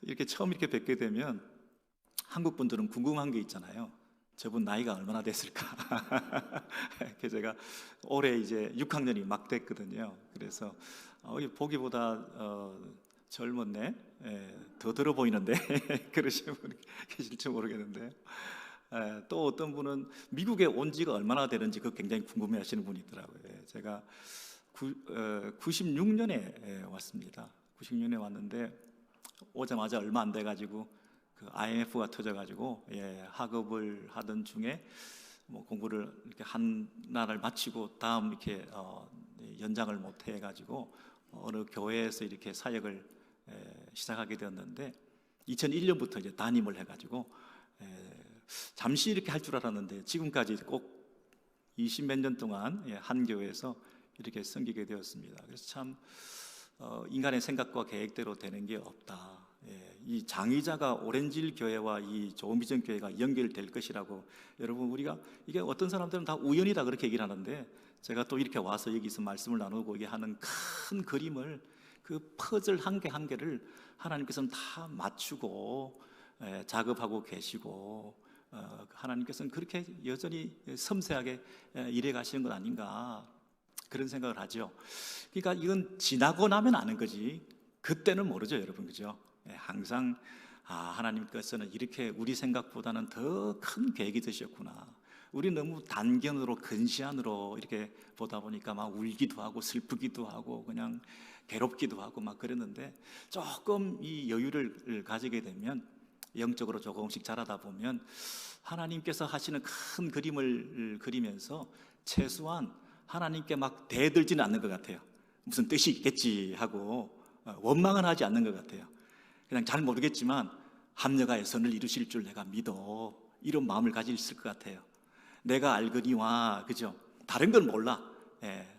이렇게 처음 이렇게 뵙게 되면 한국 분들은 궁금한 게 있잖아요. 저분 나이가 얼마나 됐을까? 그래서 제가 올해 이제 6학년이 막 됐거든요. 그래서 보기보다 젊었네, 더 들어 보이는데 그러시는 분이 계실지 모르겠는데, 또 어떤 분은 미국에 온 지가 얼마나 되는지 그 굉장히 궁금해하시는 분이 있더라고요. 제가 96년에 왔습니다. 96년에 왔는데 오자마자 얼마 안 돼가지고 그 IMF가 터져가지고 학업을 하던 중에 뭐 공부를 이렇게 한 날을 마치고 다음 이렇게 연장을 못 해가지고 어느 교회에서 이렇게 사역을 시작하게 되었는데 2001년부터 이제 담임을 해가지고 잠시 이렇게 할 줄 알았는데 지금까지 꼭 20 몇 년 동안 한 교회에서 이렇게 섬기게 되었습니다. 그래서 참 인간의 생각과 계획대로 되는 게 없다. 이 장의자가 오렌지힐 교회와 이 좋은비전 교회가 연결될 것이라고, 여러분 우리가 이게 어떤 사람들은 다 우연이다 그렇게 얘기를 하는데, 제가 또 이렇게 와서 여기서 말씀을 나누고 이게 하는 큰 그림을, 그 퍼즐 한 개 한 개를 하나님께서는 다 맞추고 작업하고 계시고, 하나님께서는 그렇게 여전히 섬세하게 일해 가시는 것 아닌가, 그런 생각을 하죠. 그러니까 이건 지나고 나면 아는 거지 그때는 모르죠, 여러분. 그죠? 항상 하나님께서는 이렇게 우리 생각보다는 더 큰 계획이 되셨구나. 우리 너무 단견으로 근시안으로 이렇게 보다 보니까 막 울기도 하고 슬프기도 하고 그냥 괴롭기도 하고 막 그랬는데, 조금 이 여유를 가지게 되면, 영적으로 조금씩 자라다 보면 하나님께서 하시는 큰 그림을 그리면서 최소한 하나님께 막 대들지는 않는 것 같아요. 무슨 뜻이 있겠지 하고 원망은 하지 않는 것 같아요. 그냥 잘 모르겠지만 합력하여 선을 이루실 줄 내가 믿어, 이런 마음을 가지고 있을 것 같아요. 내가 알거니와, 그죠? 다른 건 몰라.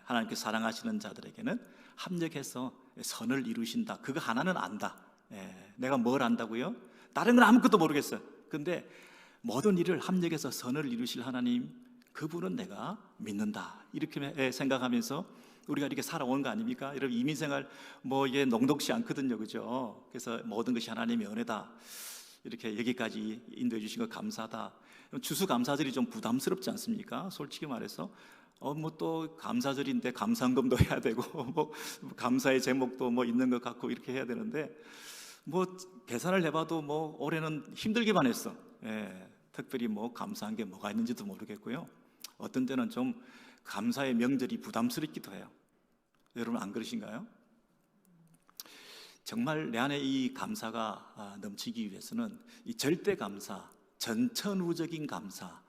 하나님께서 사랑하시는 자들에게는 합력해서 선을 이루신다, 그거 하나는 안다. 내가 뭘 안다고요? 다른 건 아무것도 모르겠어요. 근데 모든 일을 합력해서 선을 이루실 하나님, 그분은 내가 믿는다, 이렇게 생각하면서 우리가 이렇게 살아온 거 아닙니까? 여러분, 이민생활 뭐 이게 녹록지 않거든요, 그죠? 그래서 모든 것이 하나님의 은혜다, 이렇게 여기까지 인도해 주신 거 감사하다. 추수감사절이 좀 부담스럽지 않습니까? 솔직히 말해서 뭐 또 감사절인데 감사헌금도 해야 되고 뭐 감사의 제목도 뭐 있는 것 같고 이렇게 해야 되는데, 뭐 계산을 해봐도 뭐 올해는 힘들기만 했어. 특별히 뭐 감사한 게 뭐가 있는지도 모르겠고요. 어떤 때는 좀 감사의 명절이 부담스럽기도 해요. 여러분 안 그러신가요? 정말 내 안에 이 감사가 넘치기 위해서는 이 절대 감사, 전천후적인 감사,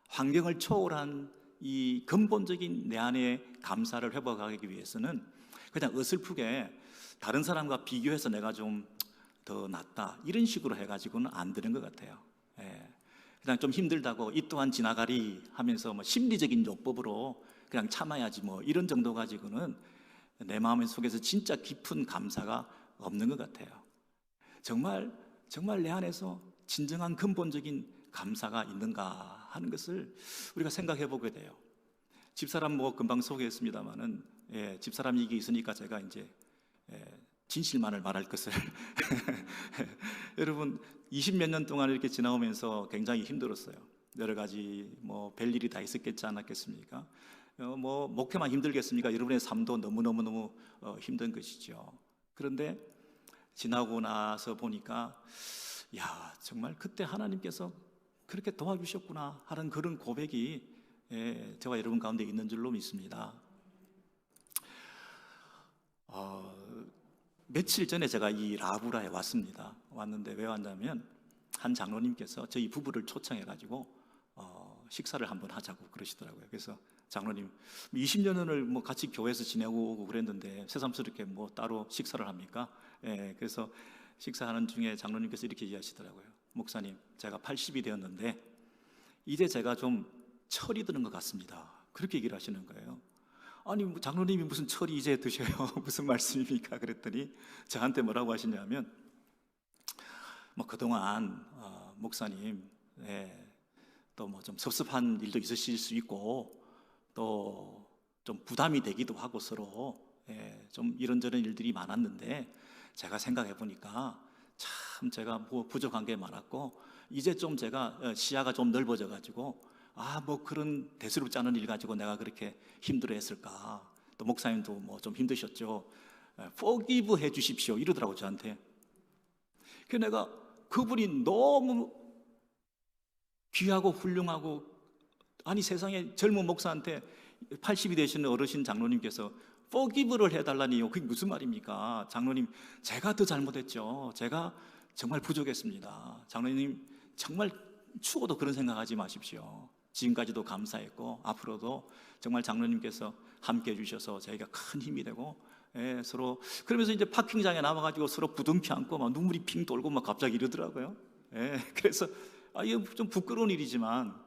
환경을 초월한 이 근본적인 내 안의 감사를 회복하기 위해서는 그냥 어설프게 다른 사람과 비교해서 내가 좀 더 낫다 이런 식으로 해가지고는 안 되는 것 같아요. 그냥 좀 힘들다고 이 또한 지나가리 하면서 뭐 심리적인 요법으로 그냥 참아야지 뭐 이런 정도 가지고는 내 마음 속에서 진짜 깊은 감사가 없는 것 같아요. 정말 정말 내 안에서 진정한 근본적인 감사가 있는가 하는 것을 우리가 생각해 보게 돼요. 집사람 뭐 금방 소개했습니다마는, 집사람이 이게 있으니까 제가 이제 진실만을 말할 것을 여러분 20 몇 년 동안 이렇게 지나오면서 굉장히 힘들었어요. 여러 가지 뭐 별일이 다 있었겠지 않았겠습니까? 뭐 목회만 힘들겠습니까? 여러분의 삶도 너무너무 힘든 것이죠. 그런데 지나고 나서 보니까, 야, 정말 그때 하나님께서 그렇게 도와주셨구나 하는 그런 고백이 저와 여러분 가운데 있는 줄로 믿습니다. 며칠 전에 제가 이 라브라에 왔습니다. 왔는데 왜 왔냐면 한 장로님께서 저희 부부를 초청해 가지고 식사를 한번 하자고 그러시더라고요. 그래서 장로님 20년을 뭐 같이 교회에서 지내고 오고 그랬는데 새삼스럽게 뭐 따로 식사를 합니까? 그래서 식사하는 중에 장로님께서 이렇게 얘기하시더라고요. 목사님, 제가 80이 되었는데 이제 제가 좀 철이 드는 것 같습니다. 그렇게 얘기를 하시는 거예요. 아니 뭐 장로님이 무슨 철이 이제 드셔요? 무슨 말씀입니까? 그랬더니 저한테 뭐라고 하시냐면, 뭐 그동안 목사님 또 뭐 좀 섭섭한 일도 있으실 수 있고 또 좀 부담이 되기도 하고 서로 좀 이런저런 일들이 많았는데 제가 생각해 보니까 참 참 제가 뭐 부족한 게 많았고, 이제 좀 제가 시야가 좀 넓어져 가지고 뭐 그런 대수롭지 않은 일 가지고 내가 그렇게 힘들어했을까. 또 목사님도 뭐 좀 힘드셨죠. forgive 해 주십시오 이러더라고 저한테. 그 내가 그분이 너무 귀하고 훌륭하고, 아니 세상에 젊은 목사한테 80이 되시는 어르신 장로님께서 forgive를 해달라니요. 그게 무슨 말입니까? 장로님, 제가 더 잘못했죠. 제가 정말 부족했습니다. 장로님, 정말 추워도 그런 생각하지 마십시오. 지금까지도 감사했고 앞으로도 정말 장로님께서 함께 해주셔서 저희가 큰 힘이 되고, 서로 그러면서 이제 파킹장에 남아가지고 서로 부둥켜 안고 막 눈물이 핑 돌고 막 갑자기 이러더라고요. 그래서 이게 좀 부끄러운 일이지만,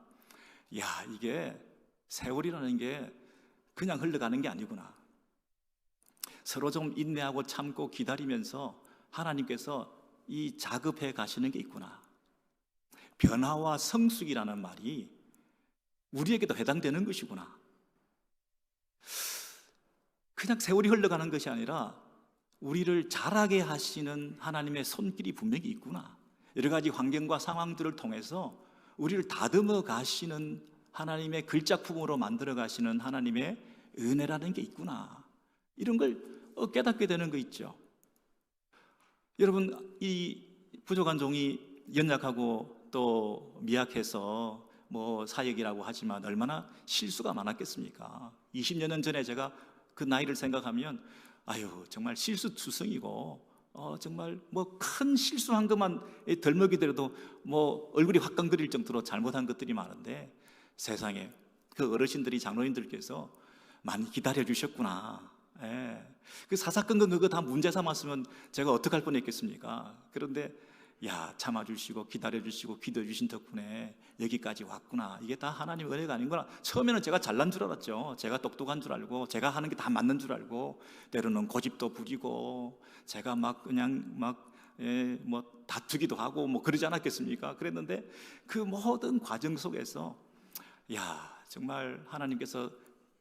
이게 세월이라는 게 그냥 흘러가는 게 아니구나. 서로 좀 인내하고 참고 기다리면서 하나님께서 이 작업해 가시는 게 있구나. 변화와 성숙이라는 말이 우리에게도 해당되는 것이구나. 그냥 세월이 흘러가는 것이 아니라 우리를 자라게 하시는 하나님의 손길이 분명히 있구나. 여러 가지 환경과 상황들을 통해서 우리를 다듬어 가시는 하나님의 글작품으로 만들어 가시는 하나님의 은혜라는 게 있구나. 이런 걸 깨닫게 되는 거 있죠. 여러분, 이 부족한 종이 연약하고 또 미약해서 뭐 사역이라고 하지만 얼마나 실수가 많았겠습니까? 20년 전에 제가 그 나이를 생각하면 정말 실수투성이고 정말 뭐 큰 실수한 것만 덜먹이더라도 뭐 얼굴이 화끈거릴 정도로 잘못한 것들이 많은데, 세상에 그 어르신들이, 장로님들께서 많이 기다려 주셨구나. 그 사사건건 그거 다 문제 삼았으면 제가 어떡할 뻔했겠습니까? 그런데 참아주시고 기다려주시고 기도해주신 덕분에 여기까지 왔구나. 이게 다 하나님 은혜가 아닌구나. 처음에는 제가 잘난 줄 알았죠. 제가 똑똑한 줄 알고 제가 하는 게 다 맞는 줄 알고, 때로는 고집도 부리고 제가 막 그냥 뭐 다투기도 하고 뭐 그러지 않았겠습니까? 그랬는데 그 모든 과정 속에서 정말 하나님께서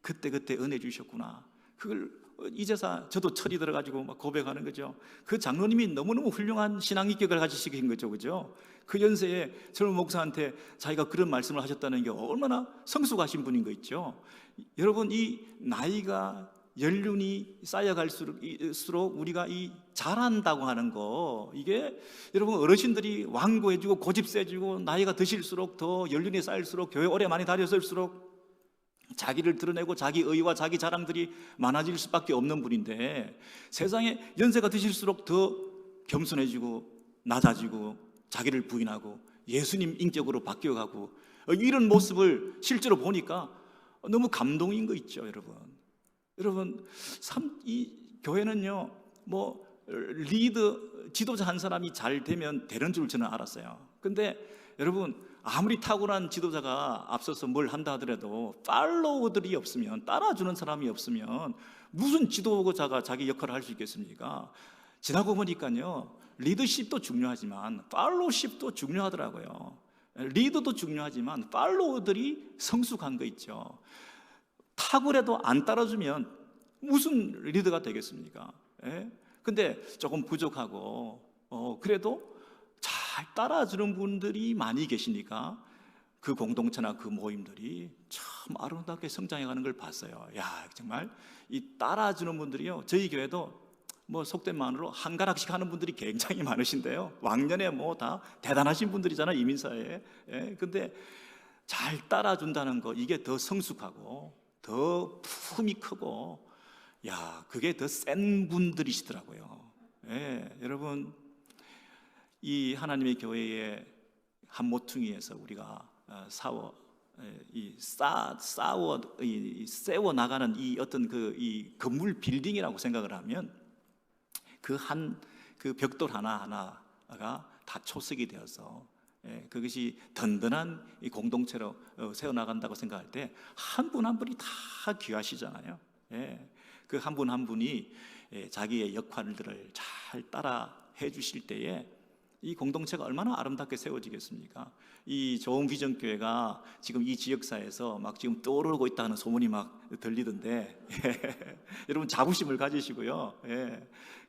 그때그때 은혜 주셨구나. 그걸 이제서 저도 철이 들어가지고 막 고백하는 거죠. 그 장로님이 너무너무 훌륭한 신앙인격을 가지시게 된 거죠. 그죠? 그 연세에 젊은 목사한테 자기가 그런 말씀을 하셨다는 게 얼마나 성숙하신 분인 거 있죠. 여러분, 이 나이가 연륜이 쌓여갈수록 우리가 이 잘한다고 하는 거, 이게 여러분 어르신들이 완고해지고 고집 세지고 나이가 드실수록 더 연륜이 쌓일수록 교회 오래 많이 다녔을수록 자기를 드러내고 자기 의와 자기 자랑들이 많아질 수밖에 없는 분인데, 세상에 연세가 드실수록 더 겸손해지고 낮아지고 자기를 부인하고 예수님 인격으로 바뀌어가고, 이런 모습을 실제로 보니까 너무 감동인 거 있죠. 여러분 이 교회는요, 뭐 지도자 한 사람이 잘 되면 되는 줄 저는 알았어요. 근데 여러분, 아무리 탁월한 지도자가 앞서서 뭘 한다 하더라도 팔로워들이 없으면, 따라주는 사람이 없으면 무슨 지도자가 자기 역할을 할 수 있겠습니까? 지나고 보니까요, 리더십도 중요하지만 팔로우십도 중요하더라고요. 리더도 중요하지만 팔로워들이 성숙한 거 있죠. 탁월해도 안 따라주면 무슨 리더가 되겠습니까? 근데 조금 부족하고 그래도 잘 따라주는 분들이 많이 계시니까 그 공동체나 그 모임들이 참 아름답게 성장해가는 걸 봤어요. 정말 이 따라주는 분들이요, 저희 교회도 뭐 속된 말로 한 가락씩 하는 분들이 굉장히 많으신데요, 왕년에 뭐 다 대단하신 분들이잖아요, 이민사회에. 근데 잘 따라준다는 거, 이게 더 성숙하고 더 품이 크고, 그게 더 센 분들이시더라고요. 여러분, 이 하나님의 교회의 한 모퉁이에서 우리가 세워 나가는 이 어떤 이 건물 빌딩이라고 생각을 하면, 그 벽돌 하나하나가 다 초석이 되어서 그것이 든든한 이 공동체로 세워 나간다고 생각할 때 한 분 한 분이 다 귀하시잖아요. 그 한 분 한 분이 자기의 역할들을 잘 따라 해 주실 때에 이 공동체가 얼마나 아름답게 세워지겠습니까? 이 좋은 비전 교회가 지금 이 지역사에서 막 지금 떠오르고 있다는 소문이 막 들리던데 여러분 자부심을 가지시고요.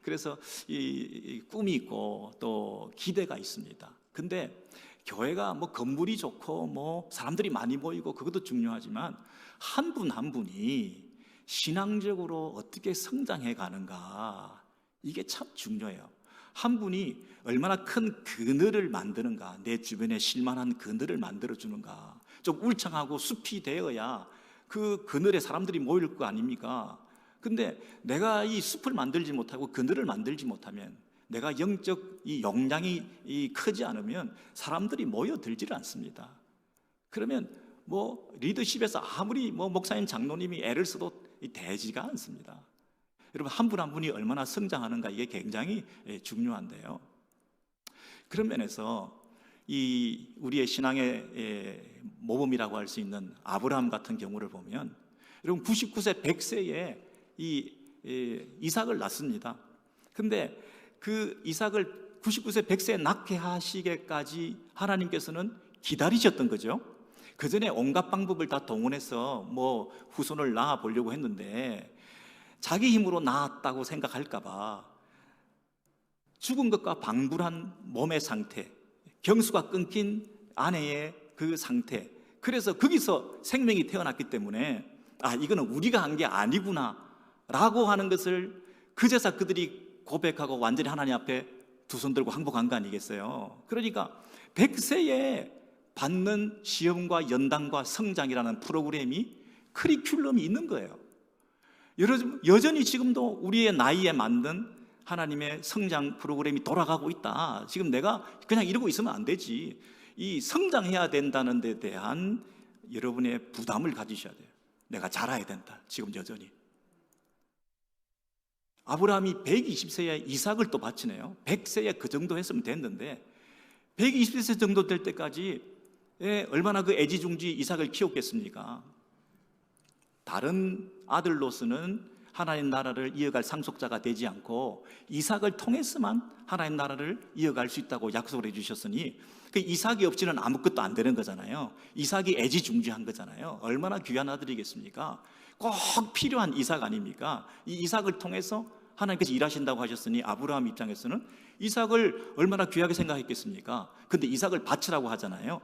그래서 이 꿈이 있고 또 기대가 있습니다. 근데 교회가 뭐 건물이 좋고 뭐 사람들이 많이 모이고 그것도 중요하지만 한 분 한 분이 신앙적으로 어떻게 성장해 가는가, 이게 참 중요해요. 한 분이 얼마나 큰 그늘을 만드는가, 내 주변에 실만한 그늘을 만들어 주는가. 좀 울창하고 숲이 되어야 그 그늘에 사람들이 모일 거 아닙니까? 근데 내가 이 숲을 만들지 못하고 그늘을 만들지 못하면, 내가 영적 이 용량이 크지 않으면 사람들이 모여들지를 않습니다. 그러면 뭐 리더십에서 아무리 뭐 목사님 장로님이 애를 써도 되지가 않습니다. 여러분, 한 분 한 분이 얼마나 성장하는가, 이게 굉장히 중요한데요. 그런 면에서 이 우리의 신앙의 모범이라고 할 수 있는 아브라함 같은 경우를 보면, 여러분 99세 100세에 이삭을 낳습니다. 근데 그 이삭을 99세 100세에 낳게 하시기까지 하나님께서는 기다리셨던 거죠. 그 전에 온갖 방법을 다 동원해서 뭐 후손을 낳아 보려고 했는데, 자기 힘으로 낳았다고 생각할까봐 죽은 것과 방불한 몸의 상태, 경수가 끊긴 아내의 그 상태, 그래서 거기서 생명이 태어났기 때문에 이거는 우리가 한 게 아니구나 라고 하는 것을 그제서 그들이 고백하고 완전히 하나님 앞에 두 손 들고 항복한 거 아니겠어요? 그러니까 100세에 받는 시험과 연단과 성장이라는 프로그램이, 커리큘럼이 있는 거예요. 여전히 지금도 우리의 나이에 맞는 하나님의 성장 프로그램이 돌아가고 있다. 지금 내가 그냥 이러고 있으면 안 되지. 이 성장해야 된다는 데 대한 여러분의 부담을 가지셔야 돼요. 내가 자라야 된다. 지금 여전히. 아브라함이 120세에 이삭을 또 바치네요. 100세에 그 정도 했으면 됐는데 120세 정도 될 때까지 얼마나 그 애지중지 이삭을 키웠겠습니까? 다른 아들로서는 하나님 나라를 이어갈 상속자가 되지 않고 이삭을 통해서만 하나님 나라를 이어갈 수 있다고 약속을 해주셨으니, 그 이삭이 없이는 아무것도 안 되는 거잖아요. 이삭이 애지중지한 거잖아요. 얼마나 귀한 아들이겠습니까? 꼭 필요한 이삭 아닙니까? 이 이삭을 통해서 하나님께서 일하신다고 하셨으니 아브라함 입장에서는 이삭을 얼마나 귀하게 생각했겠습니까? 근데 이삭을 바치라고 하잖아요.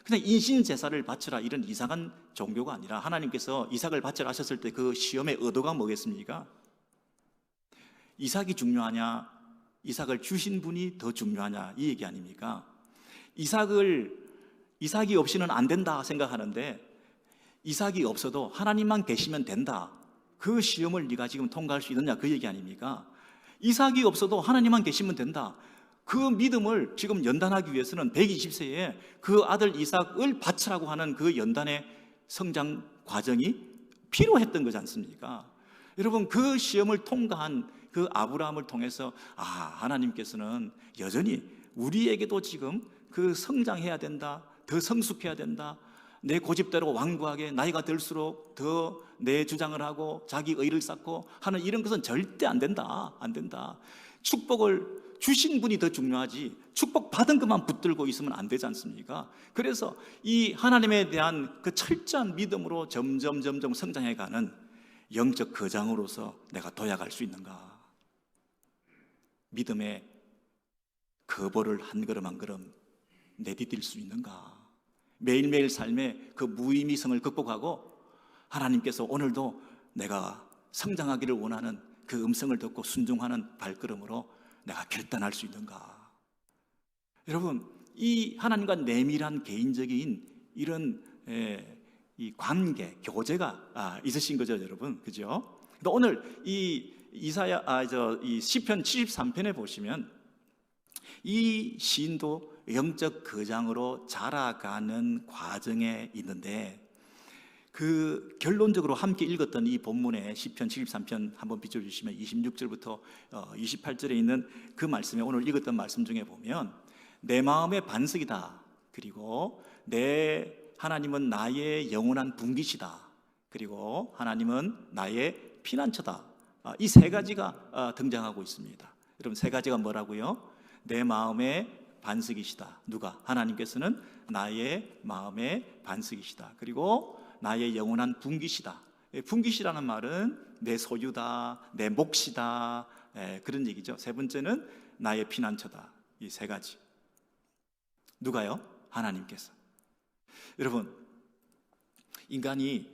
그냥 인신제사를 바치라, 이런 이상한 종교가 아니라, 하나님께서 이삭을 바치라 하셨을 때 그 시험의 의도가 뭐겠습니까? 이삭이 중요하냐, 이삭을 주신 분이 더 중요하냐, 이 얘기 아닙니까? 이삭이 없이는 안 된다 생각하는데, 이삭이 없어도 하나님만 계시면 된다, 그 시험을 네가 지금 통과할 수 있느냐, 그 얘기 아닙니까? 이삭이 없어도 하나님만 계시면 된다, 그 믿음을 지금 연단하기 위해서는 120세에 그 아들 이삭을 바치라고 하는 그 연단의 성장 과정이 필요했던 거지 않습니까? 여러분, 그 시험을 통과한 그 아브라함을 통해서 하나님께서는 여전히 우리에게도 지금 그 성장해야 된다, 더 성숙해야 된다, 내 고집대로 완고하게 나이가 들수록 더 내 주장을 하고 자기 의를 쌓고 하는 이런 것은 절대 안 된다. 축복을 주신 분이 더 중요하지, 축복 받은 것만 붙들고 있으면 안 되지 않습니까? 그래서 이 하나님에 대한 그 철저한 믿음으로 점점 성장해가는 영적 거장으로서 내가 도약할 수 있는가? 믿음의 거벌을 한 걸음 한 걸음 내디딜 수 있는가? 매일매일 삶의 그 무의미성을 극복하고 하나님께서 오늘도 내가 성장하기를 원하는 그 음성을 듣고 순종하는 발걸음으로 내가 결단할 수 있는가? 여러분, 이 하나님과 내밀한 개인적인 이런 이 관계, 교제가 있으신 거죠, 여러분, 그죠? 근데 오늘 이 시편 73편에 보시면 이 시인도 영적 거장으로 자라가는 과정에 있는데, 그 결론적으로 함께 읽었던 이 본문의 시편 73편 한번 비춰주시면 26절부터 28절에 있는 그 말씀에, 오늘 읽었던 말씀 중에 보면 내 마음의 반석이다, 그리고 내 하나님은 나의 영원한 분깃이다, 그리고 하나님은 나의 피난처다, 이 세 가지가 등장하고 있습니다. 여러분, 세 가지가 뭐라고요? 내 마음의 반석이시다. 누가? 하나님께서는 나의 마음의 반석이시다. 그리고 나의 영원한 분기시다. 분기시라는 말은 내 소유다, 내 몫이다, 그런 얘기죠. 세 번째는 나의 피난처다. 이 세 가지. 누가요? 하나님께서. 여러분, 인간이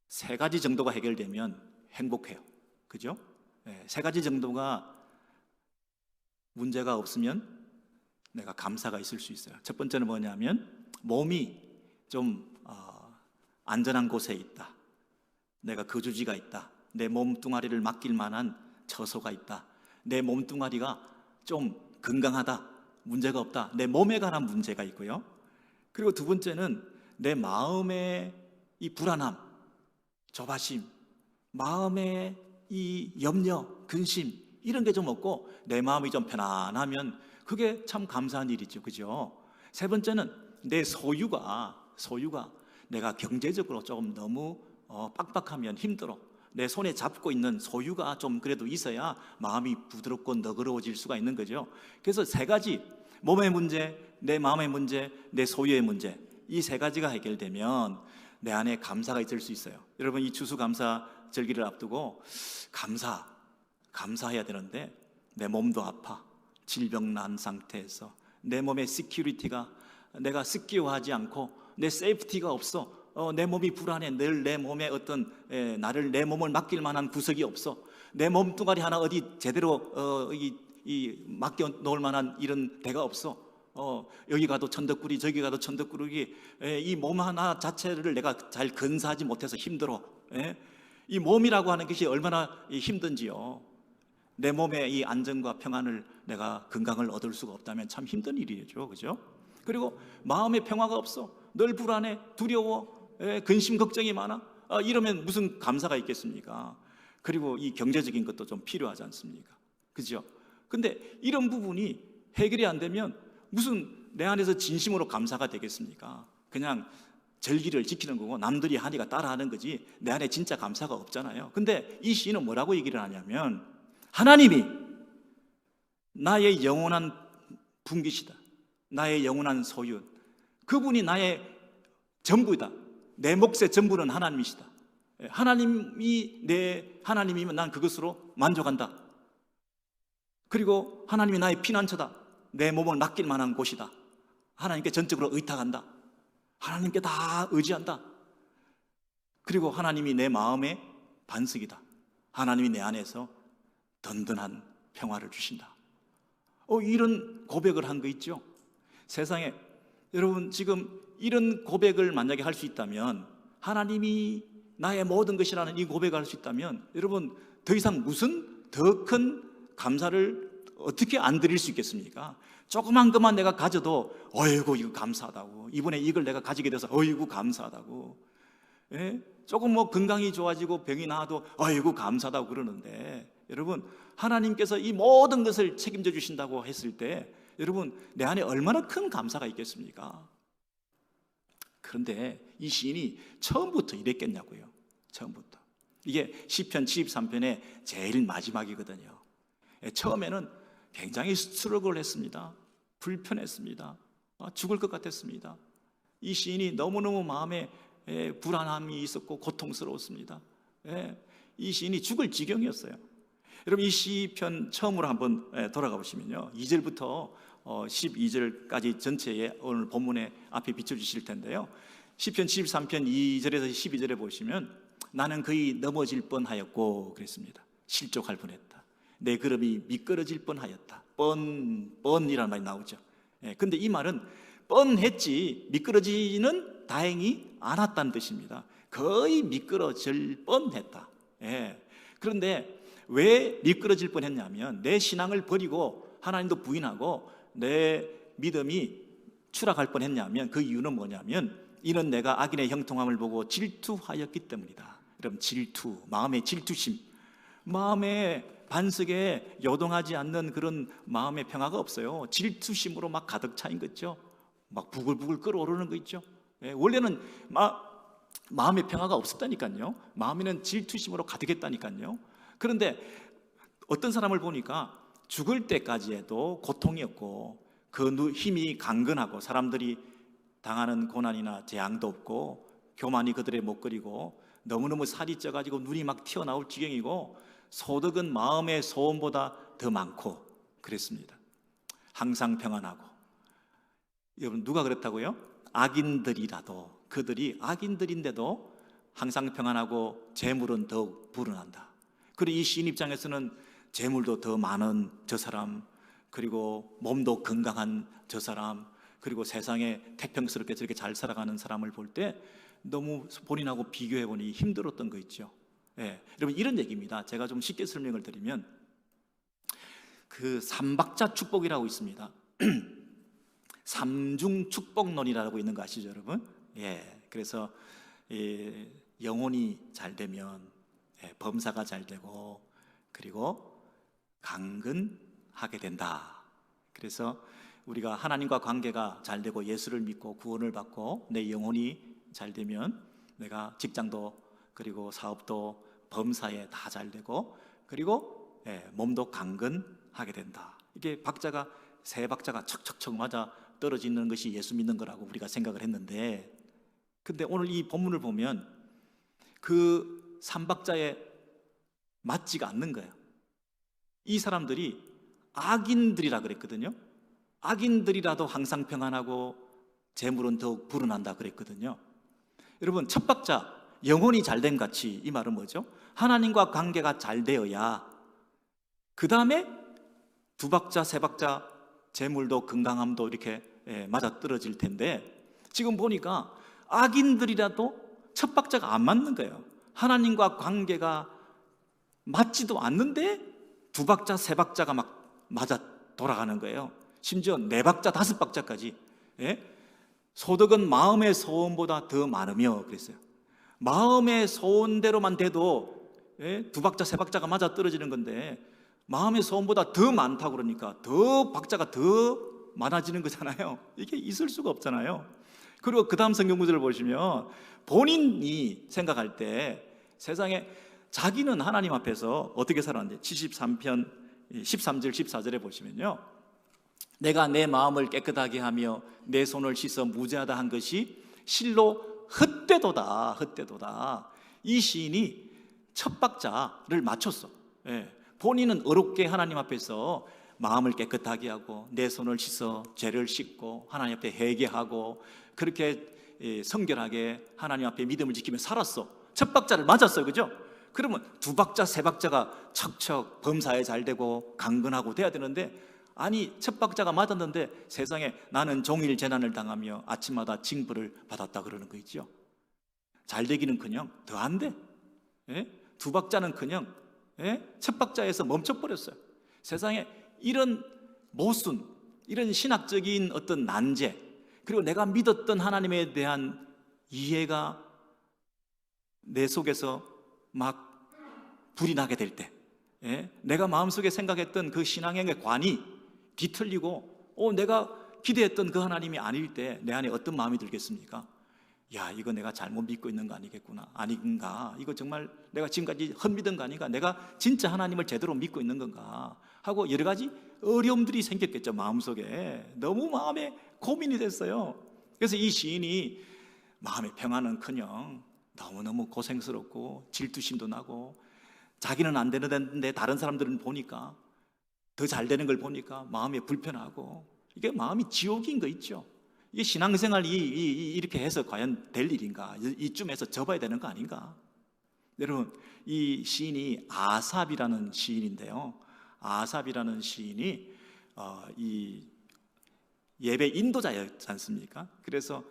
세 가지 정도가 해결되면 행복해요. 그죠? 세 가지 정도가 문제가 없으면 내가 감사가 있을 수 있어요. 첫 번째는 뭐냐면 몸이 좀 안전한 곳에 있다. 내가 거주지가 있다. 내 몸뚱아리를 맡길 만한 처소가 있다. 내 몸뚱아리가 좀 건강하다. 문제가 없다. 내 몸에 관한 문제가 있고요. 그리고 두 번째는 내 마음의 이 불안함, 조바심, 마음의 이 염려, 근심 이런 게 좀 없고 내 마음이 좀 편안하면 그게 참 감사한 일이죠. 그죠? 세 번째는 내 소유가 내가 경제적으로 조금 너무 빡빡하면 힘들어. 내 손에 잡고 있는 소유가 좀 그래도 있어야 마음이 부드럽고 너그러워질 수가 있는 거죠. 그래서 세 가지, 몸의 문제, 내 마음의 문제, 내 소유의 문제, 이 세 가지가 해결되면 내 안에 감사가 있을 수 있어요. 여러분, 이 추수감사절기를 앞두고 감사해야 되는데 내 몸도 아파, 질병 난 상태에서 내 몸의 시큐리티가 내가 시큐어하지 않고 내 세이프티가 없어. 내 몸이 불안해. 늘 내 몸에 어떤 내 몸을 맡길 만한 구석이 없어. 내 몸뚱아리 하나 어디 제대로 맡겨 놓을 만한 이런 데가 없어. 여기 가도 천덕꾸리, 저기 가도 천덕꾸러기. 이 몸 하나 자체를 내가 잘 건사하지 못해서 힘들어. 이 몸이라고 하는 것이 얼마나 힘든지요. 내 몸의 이 안정과 평안을 내가 건강을 얻을 수가 없다면 참 힘든 일이죠. 그죠? 그리고 마음의 평화가 없어. 늘 불안해, 두려워, 근심 걱정이 많아. 이러면 무슨 감사가 있겠습니까? 그리고 이 경제적인 것도 좀 필요하지 않습니까? 그죠? 근데 이런 부분이 해결이 안 되면 무슨 내 안에서 진심으로 감사가 되겠습니까? 그냥 절기를 지키는 거고 남들이 하니까 따라하는 거지 내 안에 진짜 감사가 없잖아요. 근데 이 시인은 뭐라고 얘기를 하냐면 하나님이 나의 영원한 분기시다. 나의 영원한 소유. 그분이 나의 전부이다. 내 몫의 전부는 하나님이시다. 하나님이면 난 그것으로 만족한다. 그리고 하나님이 나의 피난처다. 내 몸을 맡길 만한 곳이다. 하나님께 전적으로 의탁한다. 하나님께 다 의지한다. 그리고 하나님이 내 마음의 반석이다. 하나님이 내 안에서 든든한 평화를 주신다. 이런 고백을 한 거 있죠. 세상에 여러분 지금 이런 고백을 만약에 할 수 있다면, 하나님이 나의 모든 것이라는 이 고백을 할 수 있다면, 여러분 더 이상 무슨 더 큰 감사를 어떻게 안 드릴 수 있겠습니까? 조그만 것만 내가 가져도 어이구 이거 감사하다고, 이번에 이걸 내가 가지게 돼서 어이구 감사하다고, 조금 뭐 건강이 좋아지고 병이 나아도 어이구 감사하다고 그러는데, 여러분 하나님께서 이 모든 것을 책임져 주신다고 했을 때 여러분 내 안에 얼마나 큰 감사가 있겠습니까? 그런데 이 시인이 처음부터 이랬겠냐고요. 처음부터. 이게 시편 73편의 제일 마지막이거든요. 처음에는 굉장히 스트러글 했습니다. 불편했습니다. 죽을 것 같았습니다. 이 시인이 너무너무 마음에 불안함이 있었고 고통스러웠습니다. 이 시인이 죽을 지경이었어요. 여러분 이 시편 처음으로 한번 돌아가 보시면요, 2절부터 12절까지 전체에 오늘 본문에 앞에 비춰주실 텐데요, 시편 73편 2절에서 12절에 보시면 나는 거의 넘어질 뻔하였고 그랬습니다. 실족할 뻔했다. 내 걸음이 미끄러질 뻔하였다. 뻔이라는 말이 나오죠. 근데 이 말은 뻔했지 미끄러지는 다행히 않았다는 뜻입니다. 거의 미끄러질 뻔했다. 그런데 왜 미끄러질 뻔했냐면 내 신앙을 버리고 하나님도 부인하고 내 믿음이 추락할 뻔했냐면 그 이유는 뭐냐면 이는 내가 악인의 형통함을 보고 질투하였기 때문이다. 여러분 질투, 마음의 질투심, 마음의 반석에 요동하지 않는 그런 마음의 평화가 없어요. 질투심으로 막 가득 차인 거죠. 막 부글부글 끓어오르는 거 있죠. 원래는 마음의 평화가 없었다니까요. 마음에는 질투심으로 가득했다니까요. 그런데 어떤 사람을 보니까 죽을 때까지 해도 고통이었고 그 힘이 강건하고 사람들이 당하는 고난이나 재앙도 없고 교만이 그들의 목걸이고 너무너무 살이 쪄가지고 눈이 막 튀어나올 지경이고 소득은 마음의 소원보다 더 많고 그랬습니다. 항상 평안하고. 여러분 누가 그렇다고요? 악인들이라도, 그들이 악인들인데도 항상 평안하고 재물은 더욱 불어난다. 그리고 이 시인 입장에서는 재물도 더 많은 저 사람, 그리고 몸도 건강한 저 사람, 그리고 세상에 태평스럽게 저렇게 잘 살아가는 사람을 볼 때 너무 본인하고 비교해 보니 힘들었던 거 있죠. 예, 여러분 이런 얘기입니다. 제가 좀 쉽게 설명을 드리면 그 삼박자 축복이라고 있습니다. 삼중 축복론이라고 있는 거 아시죠, 여러분? 예, 그래서 영혼이 잘 되면 범사가 잘 되고 그리고 강건하게 된다. 그래서 우리가 하나님과 관계가 잘 되고 예수를 믿고 구원을 받고 내 영혼이 잘 되면 내가 직장도 그리고 사업도 범사에 다 잘 되고 그리고 몸도 강건하게 된다. 이게 박자가 세 박자가 척척척 맞아 떨어지는 것이 예수 믿는 거라고 우리가 생각을 했는데, 근데 오늘 이 본문을 보면 그 삼박자에 맞지가 않는 거예요. 이 사람들이 악인들이라 그랬거든요. 악인들이라도 항상 평안하고 재물은 더욱 불어난다 그랬거든요. 여러분 첫 박자 영혼이 잘됨 같이 이 말은 뭐죠? 하나님과 관계가 잘 되어야 그 다음에 두 박자 세 박자 재물도 건강함도 이렇게 맞아떨어질 텐데, 지금 보니까 악인들이라도 첫 박자가 안 맞는 거예요. 하나님과 관계가 맞지도 않는데 두 박자 세 박자가 막 맞아 돌아가는 거예요. 심지어 네 박자 다섯 박자까지. 소득은 마음의 소원보다 더 많으며 그랬어요. 마음의 소원대로만 돼도 두 박자 세 박자가 맞아 떨어지는 건데 마음의 소원보다 더 많다고 그러니까 더 박자가 더 많아지는 거잖아요. 이게 있을 수가 없잖아요. 그리고 그 다음 성경 구절을 보시면 본인이 생각할 때 세상에 자기는 하나님 앞에서 어떻게 살았는지 73편 13절 14절에 보시면요, 내가 내 마음을 깨끗하게 하며 내 손을 씻어 무죄하다 한 것이 실로 헛되도다. 헛되도다. 이 시인이 첫 박자를 맞췄어. 본인은 어렵게 하나님 앞에서 마음을 깨끗하게 하고 내 손을 씻어 죄를 씻고 하나님 앞에 회개하고 그렇게 성결하게 하나님 앞에 믿음을 지키며 살았어. 첫 박자를 맞았어요. 그죠? 그러면 두 박자 세 박자가 척척 범사에 잘 되고 강건하고 돼야 되는데, 아니 첫 박자가 맞았는데 세상에 나는 종일 재난을 당하며 아침마다 징벌을 받았다 그러는 거 있죠. 잘 되기는커녕 더 안 돼. 두 박자는 그냥 첫 박자에서 멈춰버렸어요. 세상에 이런 모순, 이런 신학적인 어떤 난제, 그리고 내가 믿었던 하나님에 대한 이해가 내 속에서 막 불이 나게 될 때, 내가 마음속에 생각했던 그 신앙의 관이 뒤틀리고 내가 기대했던 그 하나님이 아닐 때 내 안에 어떤 마음이 들겠습니까? 야, 이거 내가 잘못 믿고 있는 거 아니겠구나, 아닌가, 이거 정말 내가 지금까지 헛믿은 거 아닌가, 내가 진짜 하나님을 제대로 믿고 있는 건가 하고 여러 가지 어려움들이 생겼겠죠. 마음속에 너무 마음에 고민이 됐어요. 그래서 이 시인이 마음의 평안은커녕 너무너무 고생스럽고 질투심도 나고 자기는 안 되는데 다른 사람들은 보니까 더 잘 되는 걸 보니까 마음이 불편하고, 이게 마음이 지옥인 거 있죠. 이게 신앙생활이 이렇게 해서 과연 될 일인가, 이쯤에서 접어야 되는 거 아닌가. 여러분 이 시인이 아삽이라는 시인인데요, 아삽이라는 시인이 이 예배 인도자였지 않습니까? 그래서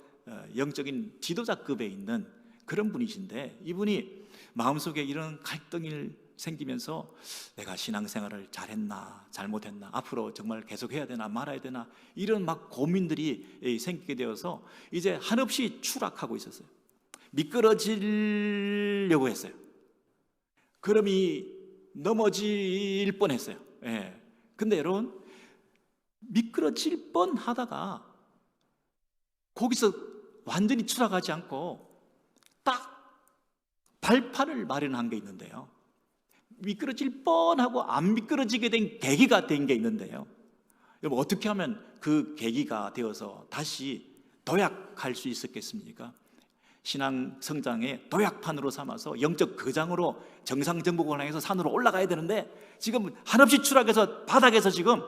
영적인 지도자급에 있는 그런 분이신데, 이분이 마음속에 이런 갈등이 생기면서 내가 신앙생활을 잘했나 잘못했나, 앞으로 정말 계속해야 되나 말아야 되나, 이런 막 고민들이 생기게 되어서 이제 한없이 추락하고 있었어요. 미끄러지려고 했어요. 그럼이 넘어질 뻔했어요. 근데 여러분 미끄러질 뻔하다가 거기서 완전히 추락하지 않고 딱 발판을 마련한 게 있는데요, 미끄러질 뻔하고 안 미끄러지게 된 계기가 된 게 있는데요. 여러분, 어떻게 하면 그 계기가 되어서 다시 도약할 수 있었겠습니까? 신앙 성장의 도약판으로 삼아서 영적 거장으로 정상 정복을 향해서 산으로 올라가야 되는데 지금 한없이 추락해서 바닥에서 지금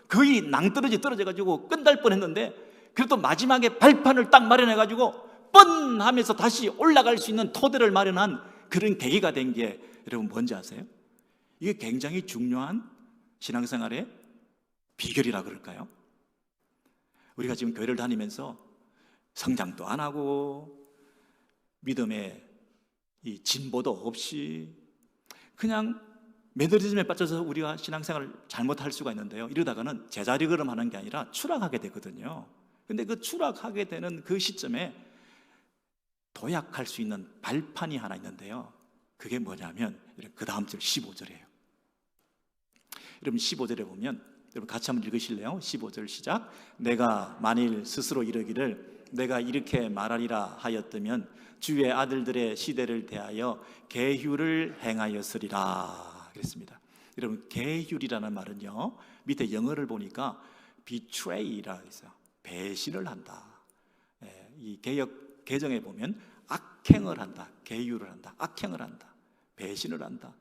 거의 낭떠러지 떨어져가지고 끝날 뻔했는데 그래도 마지막에 발판을 딱 마련해가지고 뻔하면서 다시 올라갈 수 있는 토대를 마련한 그런 계기가 된 게 여러분 뭔지 아세요? 이게 굉장히 중요한 신앙생활의 비결이라 그럴까요? 우리가 지금 교회를 다니면서 성장도 안 하고 믿음의 이 진보도 없이 그냥 매너리즘에 빠져서 우리가 신앙생활을 잘못할 수가 있는데요, 이러다가는 제자리 걸음하는 게 아니라 추락하게 되거든요. 근데 그 추락하게 되는 그 시점에 도약할 수 있는 발판이 하나 있는데요, 그게 뭐냐면 그 다음 절 15절이에요. 여러분 15절에 보면, 여러분 같이 한번 읽으실래요? 15절 시작. 내가 만일 스스로 이르기를 내가 이렇게 말하리라 하였다면 주의 아들들의 시대를 대하여 계율을 행하였으리라 그랬습니다. 여러분 계율이라는 말은요, 밑에 영어를 보니까 betray라 있어요. 배신을 한다. 이 개역 개정에 보면 악행을 한다, 계율을 한다, 악행을 한다, 배신을 한다,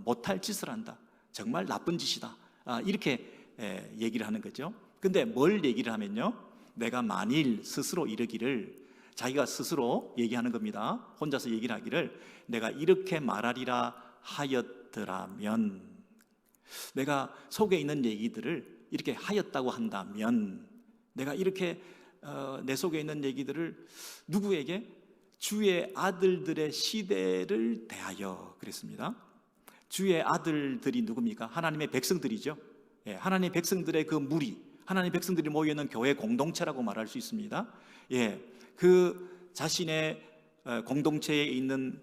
못할 짓을 한다, 정말 나쁜 짓이다, 이렇게 얘기를 하는 거죠. 근데 뭘 얘기를 하면요, 내가 만일 스스로 이르기를, 자기가 스스로 얘기하는 겁니다. 혼자서 얘기를 하기를 내가 이렇게 말하리라 하였더라면, 내가 속에 있는 얘기들을 이렇게 하였다고 한다면, 내가 이렇게 내 속에 있는 얘기들을 누구에게? 주의 아들들의 시대를 대하여 그랬습니다. 주의 아들들이 누굽니까? 하나님의 백성들이죠. 하나님의 백성들의 그 무리, 하나님의 백성들이 모여있는 교회 공동체라고 말할 수 있습니다. 그 자신의 공동체에 있는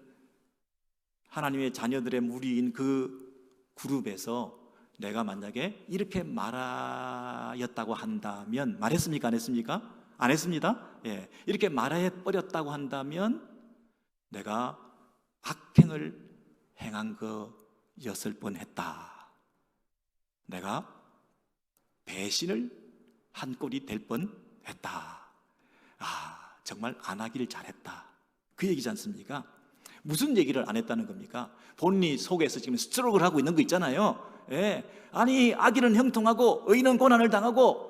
하나님의 자녀들의 무리인 그 그룹에서 내가 만약에 이렇게 말하였다고 한다면, 말했습니까? 안 했습니까? 안 했습니다. 이렇게 말해버렸다고 한다면 내가 악행을 행한 거였을 뻔했다. 내가 배신을 한 꼴이 될 뻔했다. 정말 안 하길 잘했다, 그 얘기지 않습니까? 무슨 얘기를 안 했다는 겁니까? 본인이 속에서 지금 스트로크를 하고 있는 거 있잖아요. 아니 악인은 형통하고 의인은 고난을 당하고,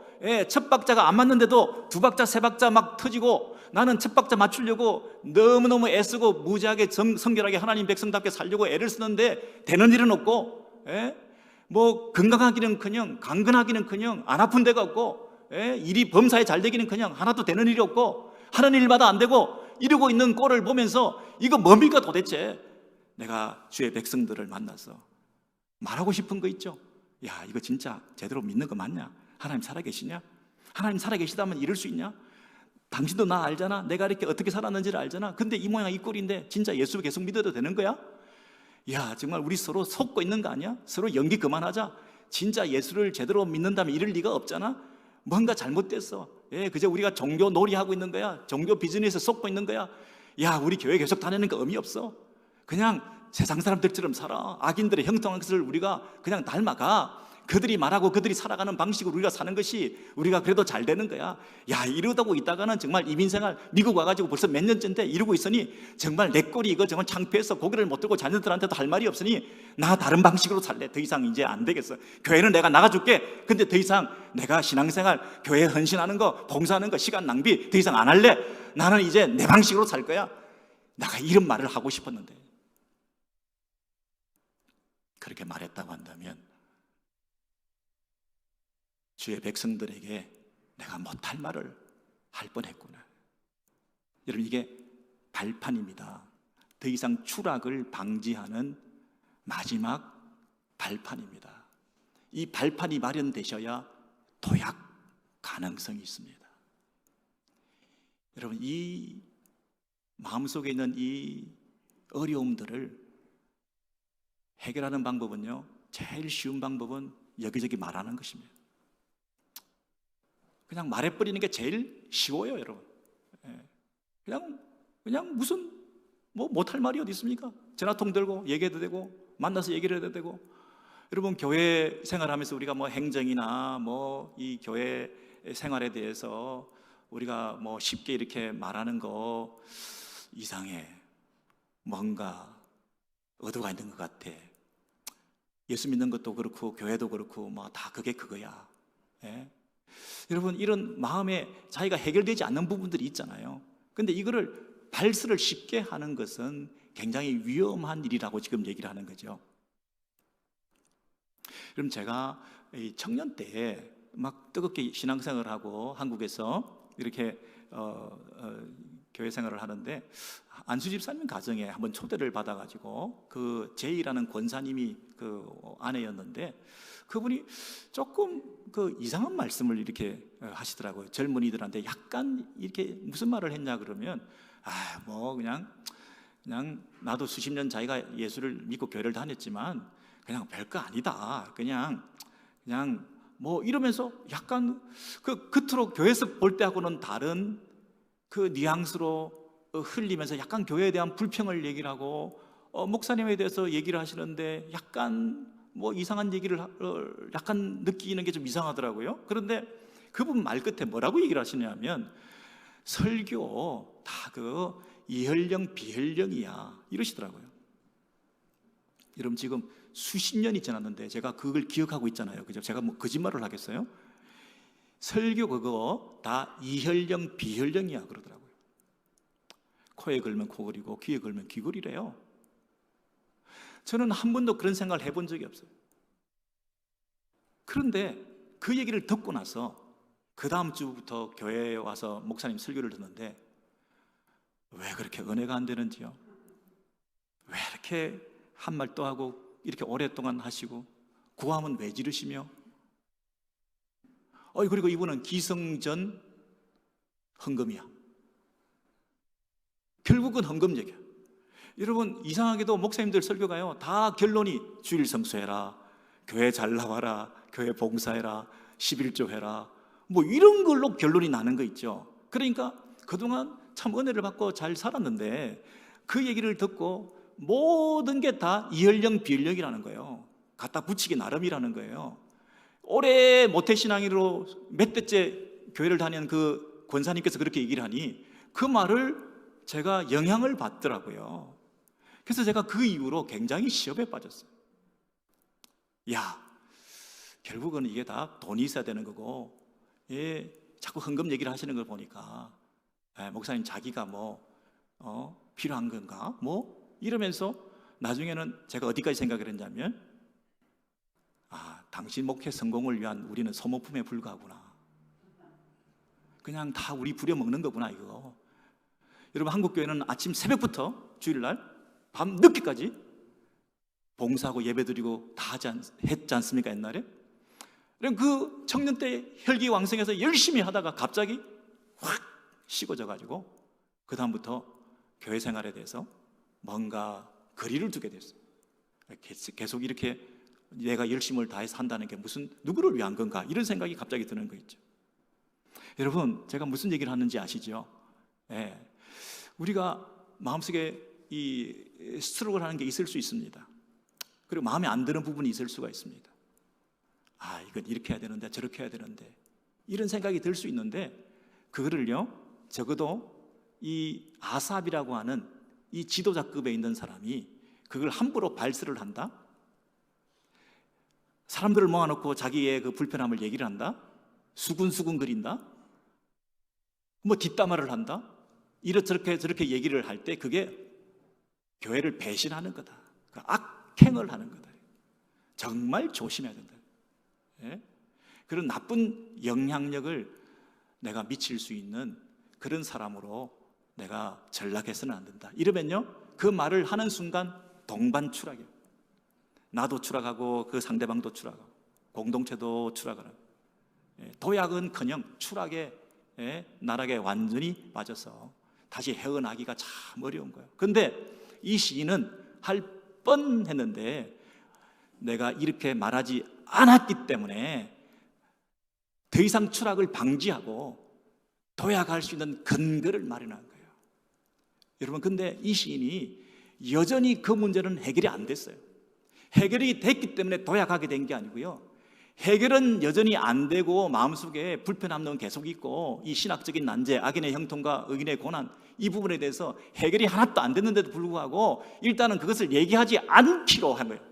첫 박자가 안 맞는데도 두 박자 세 박자 막 터지고, 나는 첫 박자 맞추려고 너무너무 애쓰고 무지하게 성결하게 하나님 백성답게 살려고 애를 쓰는데 되는 일은 없고, 뭐 건강하기는커녕 강건하기는커녕 안 아픈 데가 없고, 일이 범사에 잘 되기는커녕 하나도 되는 일이 없고, 하는 일마다 안 되고 이러고 있는 꼴을 보면서 이거 뭡니까 도대체? 내가 주의 백성들을 만나서 말하고 싶은 거 있죠. 야, 이거 진짜 제대로 믿는 거 맞냐? 하나님 살아계시냐? 하나님 살아계시다면 이럴 수 있냐? 당신도 나 알잖아. 내가 이렇게 어떻게 살았는지를 알잖아. 근데 이 모양 이 꼴인데 진짜 예수 계속 믿어도 되는 거야? 야, 정말 우리 서로 속고 있는 거 아니야? 서로 연기 그만하자. 진짜 예수를 제대로 믿는다면 이럴 리가 없잖아. 뭔가 잘못됐어. 그저 우리가 종교 놀이하고 있는 거야. 종교 비즈니스에 속고 있는 거야. 야, 우리 교회 계속 다니는 거 의미 없어. 그냥 세상 사람들처럼 살아. 악인들의 형통한 것을 우리가 그냥 닮아가. 그들이 말하고 그들이 살아가는 방식으로 우리가 사는 것이 우리가 그래도 잘 되는 거야. 야, 이러다고 있다가는 정말 이민생활 미국 와가지고 벌써 몇 년째인데 이러고 있으니 정말 내 꼴이 이거 정말 창피해서 고개를 못 들고 자녀들한테도 할 말이 없으니 나 다른 방식으로 살래. 더 이상 이제 안 되겠어. 교회는 내가 나가줄게. 근데 더 이상 내가 신앙생활 교회에 헌신하는 거, 봉사하는 거, 시간 낭비 더 이상 안 할래. 나는 이제 내 방식으로 살 거야. 내가 이런 말을 하고 싶었는데, 그렇게 말했다고 한다면 주의 백성들에게 내가 못할 말을 할 뻔했구나. 여러분, 이게 발판입니다. 더 이상 추락을 방지하는 마지막 발판입니다. 이 발판이 마련되셔야 도약 가능성이 있습니다. 여러분, 이 마음속에 있는 이 어려움들을 해결하는 방법은요, 제일 쉬운 방법은 여기저기 말하는 것입니다. 그냥 말해버리는 게 제일 쉬워요, 여러분. 그냥 무슨 뭐 못할 말이 어디 있습니까? 전화통 들고 얘기해도 되고, 만나서 얘기를 해야 되고, 여러분 교회 생활하면서 우리가 뭐 행정이나 뭐 이 교회 생활에 대해서 우리가 뭐 쉽게 이렇게 말하는 거 이상해. 뭔가 의도가 있는 것 같아. 예수 믿는 것도 그렇고 교회도 그렇고 뭐 다 그게 그거야. 예? 여러분 이런 마음에 자기가 해결되지 않는 부분들이 있잖아요. 근데 이거를 발설을 쉽게 하는 것은 굉장히 위험한 일이라고 지금 얘기를 하는 거죠. 그럼 제가 청년 때에 막 뜨겁게 신앙생활을 하고 한국에서 이렇게 교회 생활을 하는데, 안수 집사님 가정에 한번 초대를 받아가지고 그 제이라는 권사님이 그 아내였는데, 그분이 조금 그 이상한 말씀을 이렇게 하시더라고요. 젊은이들한테 약간 이렇게 무슨 말을 했냐 그러면, 뭐 그냥 나도 수십 년 자기가 예수를 믿고 교회를 다녔지만 그냥 별거 아니다. 그냥 뭐 이러면서 약간 그 겉으로 교회에서 볼 때하고는 다른 그 뉘앙스로 흘리면서 약간 교회에 대한 불평을 얘기를 하고, 목사님에 대해서 얘기를 하시는데 약간 뭐 이상한 얘기를 약간 느끼는 게 좀 이상하더라고요. 그런데 그분 말 끝에 뭐라고 얘기를 하시냐면, 설교 다 그 이혈령 비혈령이야 이러시더라고요. 여러분 지금 수십 년이 지났는데 제가 그걸 기억하고 있잖아요. 그죠? 제가 뭐 거짓말을 하겠어요? 설교 그거 다 이혈령 비혈령이야 그러더라고요. 코에 걸면 코걸이고 귀에 걸면 귀걸이래요. 저는 한 번도 그런 생각을 해본 적이 없어요. 그런데 그 얘기를 듣고 나서 그 다음 주부터 교회에 와서 목사님 설교를 듣는데, 왜 그렇게 은혜가 안 되는지요? 왜 이렇게 한 말 또 하고 이렇게 오랫동안 하시고, 구하면 왜 지르시며, 그리고 이분은 기성전 헌금이야. 결국은 헌금 얘기야. 여러분 이상하게도 목사님들 설교가요 다 결론이 주일 성수해라, 교회 잘 나와라, 교회 봉사해라, 11조 해라, 뭐 이런 걸로 결론이 나는 거 있죠. 그러니까 그동안 참 은혜를 받고 잘 살았는데 그 얘기를 듣고 모든 게 다 이혈령 비혈령이라는 거예요. 갖다 붙이기 나름이라는 거예요. 올해 모태신앙으로 몇 대째 교회를 다니는 그 권사님께서 그렇게 얘기를 하니 그 말을 제가 영향을 받더라고요. 그래서 제가 그 이후로 굉장히 시험에 빠졌어요. 결국은 이게 다 돈이 있어야 되는 거고, 자꾸 헌금 얘기를 하시는 걸 보니까 목사님 자기가 뭐 필요한 건가? 뭐 이러면서 나중에는 제가 어디까지 생각을 했냐면, 당신 목회 성공을 위한 우리는 소모품에 불과하구나. 그냥 다 우리 부려먹는 거구나 이거. 여러분 한국교회는 아침 새벽부터 주일날 밤 늦게까지 봉사하고 예배드리고 다 했지 않습니까 옛날에? 그 청년 때 혈기왕성해서 열심히 하다가 갑자기 확 식어져가지고 그 다음부터 교회 생활에 대해서 뭔가 거리를 두게 됐어요. 계속 이렇게 내가 열심을 다해서 한다는 게 무슨 누구를 위한 건가 이런 생각이 갑자기 드는 거 있죠. 여러분 제가 무슨 얘기를 하는지 아시죠? 우리가 마음속에 이 스트로크를 하는 게 있을 수 있습니다. 그리고 마음에 안 드는 부분이 있을 수가 있습니다. 이건 이렇게 해야 되는데 저렇게 해야 되는데 이런 생각이 들 수 있는데, 그거를요 적어도 이 아삽이라고 하는 이 지도자급에 있는 사람이 그걸 함부로 발설을 한다, 사람들을 모아놓고 자기의 그 불편함을 얘기를 한다, 수군수군 거린다, 뭐 뒷담화를 한다, 저렇게 얘기를 할 때 그게 교회를 배신하는 거다, 그 악행을 하는 거다. 정말 조심해야 된다. 그런 나쁜 영향력을 내가 미칠 수 있는 그런 사람으로 내가 전락해서는 안 된다. 이러면요 그 말을 하는 순간 동반 추락이에요. 나도 추락하고 그 상대방도 추락하고 공동체도 추락하고, 도약은커녕 추락에 나락에 완전히 빠져서 다시 헤어나기가 참 어려운 거예요. 그런데 이 시인은 할 뻔했는데 내가 이렇게 말하지 않았기 때문에 더 이상 추락을 방지하고 도약할 수 있는 근거를 마련한 거예요. 여러분 근데 이 시인이 여전히 그 문제는 해결이 안 됐어요. 해결이 됐기 때문에 도약하게 된 게 아니고요, 해결은 여전히 안 되고 마음속에 불편함은 계속 있고, 이 신학적인 난제, 악인의 형통과 의인의 고난, 이 부분에 대해서 해결이 하나도 안 됐는데도 불구하고 일단은 그것을 얘기하지 않기로 한 거예요.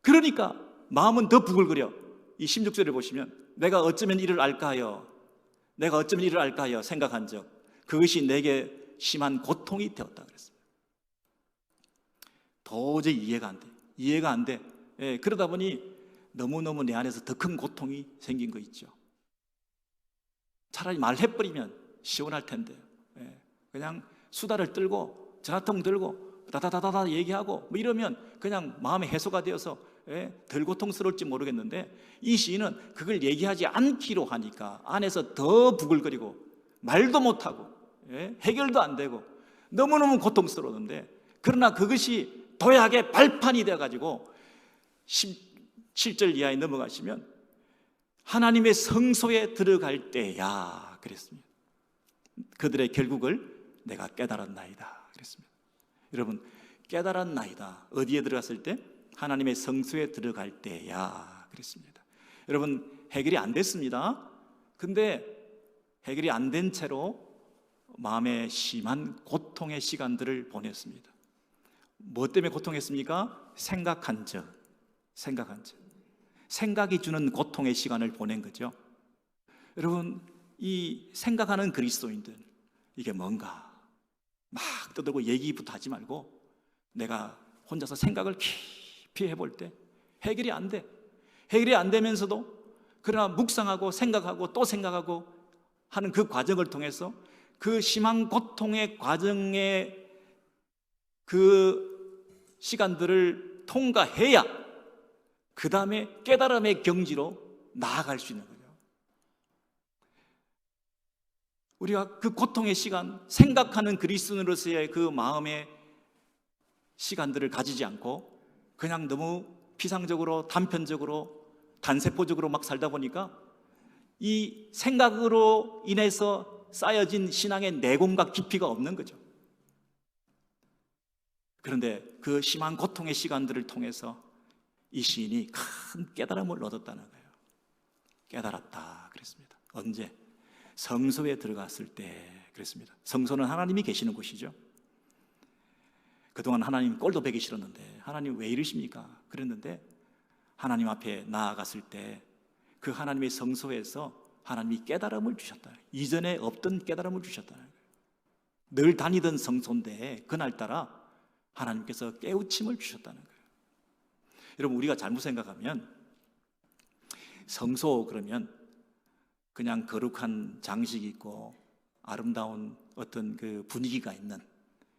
그러니까 마음은 더 부글거려. 이 16절을 보시면, 내가 어쩌면 이를 알까 하여, 내가 어쩌면 이를 알까 하여 생각한 적, 그것이 내게 심한 고통이 되었다 그랬어요. 도저히 이해가 안 돼. 이해가 안 돼. 예, 그러다 보니 너무너무 내 안에서 더 큰 고통이 생긴 거 있죠. 차라리 말해버리면 시원할 텐데, 예, 그냥 수다를 떨고 전화통 들고 다다다다다 얘기하고 뭐 이러면 그냥 마음의 해소가 되어서, 예, 덜 고통스러울지 모르겠는데, 이 시인은 그걸 얘기하지 않기로 하니까 안에서 더 부글거리고 말도 못하고, 예, 해결도 안 되고 너무너무 고통스러웠는데, 그러나 그것이 도약의 발판이 되어가지고 17절 이하에 넘어가시면 하나님의 성소에 들어갈 때야 그랬습니다. 그들의 결국을 내가 깨달았나이다 그랬습니다. 여러분, 깨달았나이다, 어디에 들어갔을 때? 하나님의 성소에 들어갈 때야 그랬습니다. 여러분, 해결이 안 됐습니다. 근데 해결이 안 된 채로 마음에 심한 고통의 시간들을 보냈습니다. 뭐 때문에 고통했습니까? 생각한 적. 생각이 주는 고통의 시간을 보낸 거죠. 여러분, 이 생각하는 그리스도인들, 이게 뭔가 막 떠들고 얘기부터 하지 말고 내가 혼자서 생각을 깊이 해볼 때 해결이 안 돼. 해결이 안 되면서도 그러나 묵상하고 생각하고 또 생각하고 하는 그 과정을 통해서 그 심한 고통의 과정의 그 시간들을 통과해야 그 다음에 깨달음의 경지로 나아갈 수 있는 거죠. 우리가 그 고통의 시간, 생각하는 그리스도인으로서의 그 마음의 시간들을 가지지 않고 그냥 너무 피상적으로, 단편적으로, 단세포적으로 막 살다 보니까 이 생각으로 인해서 쌓여진 신앙의 내공과 깊이가 없는 거죠. 그런데 그 심한 고통의 시간들을 통해서 이 시인이 큰 깨달음을 얻었다는 거예요. 깨달았다 그랬습니다. 언제? 성소에 들어갔을 때 그랬습니다. 성소는 하나님이 계시는 곳이죠. 그동안 하나님 꼴도 보기 싫었는데 하나님 왜 이러십니까? 그랬는데 하나님 앞에 나아갔을 때 그 하나님의 성소에서 하나님이 깨달음을 주셨다. 이전에 없던 깨달음을 주셨다는 거예요. 늘 다니던 성소인데 그날따라 하나님께서 깨우침을 주셨다는 거예요. 여러분, 우리가 잘못 생각하면 성소 그러면 그냥 거룩한 장식이 있고 아름다운 어떤 그 분위기가 있는,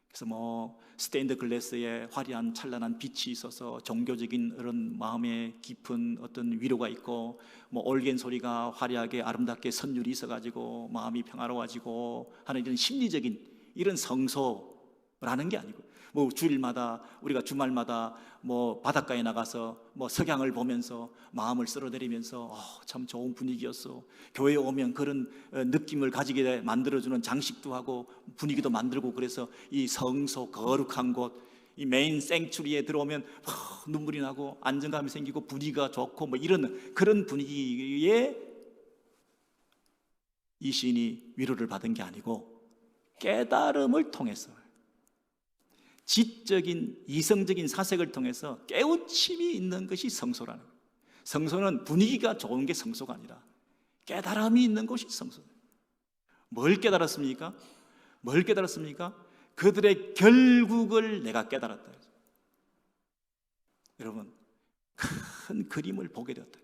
그래서 뭐 스테인드 글래스에 화려한 찬란한 빛이 있어서 종교적인 그런 마음의 깊은 어떤 위로가 있고, 뭐 올겐 소리가 화려하게 아름답게 선율이 있어가지고 마음이 평화로워지고 하는 이런 심리적인 이런 성소라는 게 아니고, 뭐 주일마다 우리가 주말마다 뭐 바닷가에 나가서 뭐 석양을 보면서 마음을 쓸어내리면서 참 좋은 분위기였어. 교회에 오면 그런 느낌을 가지게 만들어주는 장식도 하고 분위기도 만들고, 그래서 이 성소 거룩한 곳, 이 메인 생추리에 들어오면 눈물이 나고 안정감이 생기고 분위기가 좋고 뭐 이런 그런 분위기에 이 시인이 위로를 받은 게 아니고 깨달음을 통해서, 지적인 이성적인 사색을 통해서 깨우침이 있는 것이 성소라는 거예요. 성소는 분위기가 좋은 게 성소가 아니라 깨달음이 있는 곳이 성소예요. 뭘 깨달았습니까? 뭘 깨달았습니까? 그들의 결국을 내가 깨달았다. 여러분, 큰 그림을 보게 되었다.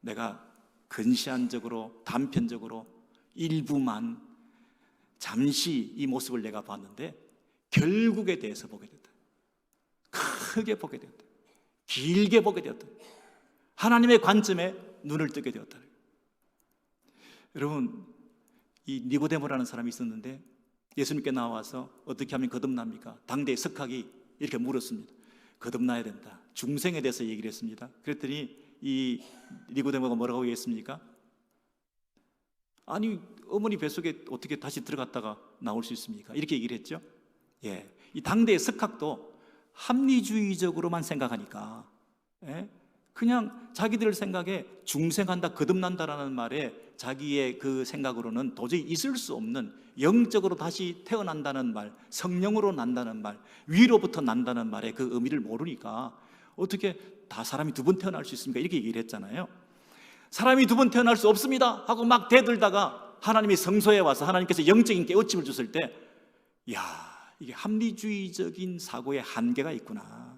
내가 근시안적으로 단편적으로 일부만 잠시 이 모습을 내가 봤는데 결국에 대해서 보게 됐다. 크게 보게 되었다. 길게 보게 되었다. 하나님의 관점에 눈을 뜨게 되었다. 여러분, 이 니고데모라는 사람이 있었는데 예수님께 나와서 어떻게 하면 거듭납니까? 당대의 석학이 이렇게 물었습니다. 거듭나야 된다. 중생에 대해서 얘기를 했습니다. 그랬더니 이 니고데모가 뭐라고 얘기했습니까? 아니, 어머니 뱃속에 어떻게 다시 들어갔다가 나올 수 있습니까? 이렇게 얘기를 했죠. 예, 이 당대의 석학도 합리주의적으로만 생각하니까, 그냥 자기들 생각에 중생한다, 거듭난다라는 말에 자기의 그 생각으로는 도저히 있을 수 없는 영적으로 다시 태어난다는 말, 성령으로 난다는 말, 위로부터 난다는 말의 그 의미를 모르니까 어떻게 다 사람이 두 번 태어날 수 있습니까? 이렇게 얘기를 했잖아요. 사람이 두 번 태어날 수 없습니다 하고 막 대들다가 하나님이 성소에 와서 하나님께서 영적인 깨우침을 줬을 때, 야, 이게 합리주의적인 사고의 한계가 있구나,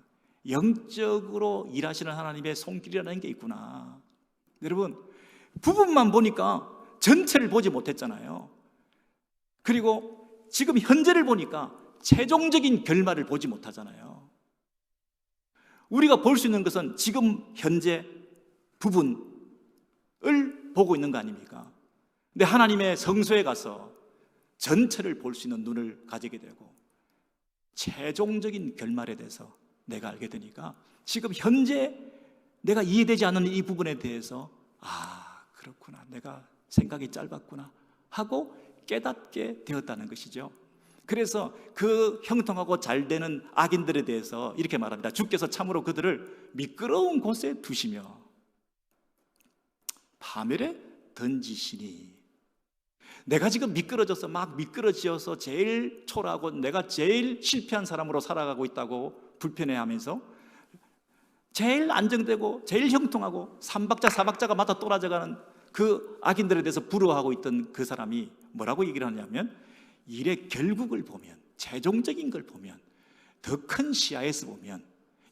영적으로 일하시는 하나님의 손길이라는 게 있구나. 여러분, 부분만 보니까 전체를 보지 못했잖아요. 그리고 지금 현재를 보니까 최종적인 결말을 보지 못하잖아요. 우리가 볼 수 있는 것은 지금 현재 부분을 보고 있는 거 아닙니까? 근데 하나님의 성소에 가서 전체를 볼 수 있는 눈을 가지게 되고 최종적인 결말에 대해서 내가 알게 되니까 지금 현재 내가 이해되지 않는 이 부분에 대해서, 아, 그렇구나, 내가 생각이 짧았구나 하고 깨닫게 되었다는 것이죠. 그래서 그 형통하고 잘 되는 악인들에 대해서 이렇게 말합니다. 주께서 참으로 그들을 미끄러운 곳에 두시며 파멸에 던지시니. 내가 지금 미끄러져서 막 미끄러지어서 제일 초라하고 내가 제일 실패한 사람으로 살아가고 있다고 불편해하면서 제일 안정되고 제일 형통하고 삼박자 사박자가 맞아 떨어져가는 그 악인들에 대해서 부러워하고 있던 그 사람이 뭐라고 얘기를 하냐면, 일의 결국을 보면, 최종적인 걸 보면, 더 큰 시야에서 보면,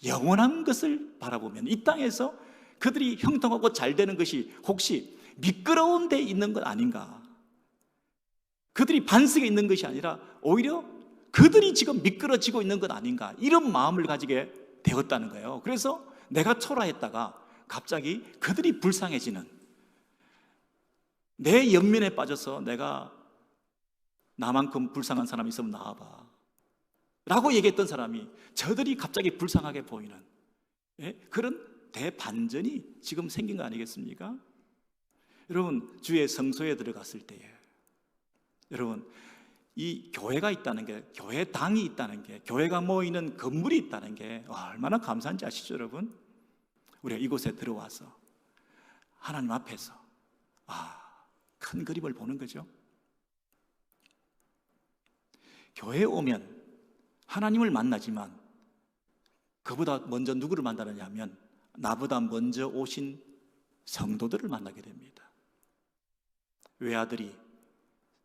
영원한 것을 바라보면 이 땅에서 그들이 형통하고 잘 되는 것이 혹시 미끄러운 데 있는 것 아닌가, 그들이 반석에 있는 것이 아니라 오히려 그들이 지금 미끄러지고 있는 것 아닌가, 이런 마음을 가지게 되었다는 거예요. 그래서 내가 초라했다가 갑자기 그들이 불쌍해지는, 내 연민에 빠져서 내가 나만큼 불쌍한 사람이 있으면 나와봐 라고 얘기했던 사람이 저들이 갑자기 불쌍하게 보이는, 그런 대반전이 지금 생긴 거 아니겠습니까? 여러분, 주의 성소에 들어갔을 때에 여러분, 이 교회가 있다는 게, 교회당이 있다는 게, 교회가 모이는 건물이 있다는 게 얼마나 감사한지 아시죠, 여러분? 우리가 이곳에 들어와서 하나님 앞에서 큰 그림을 보는 거죠. 교회에 오면 하나님을 만나지만 그보다 먼저 누구를 만나느냐 하면 나보다 먼저 오신 성도들을 만나게 됩니다. 외아들이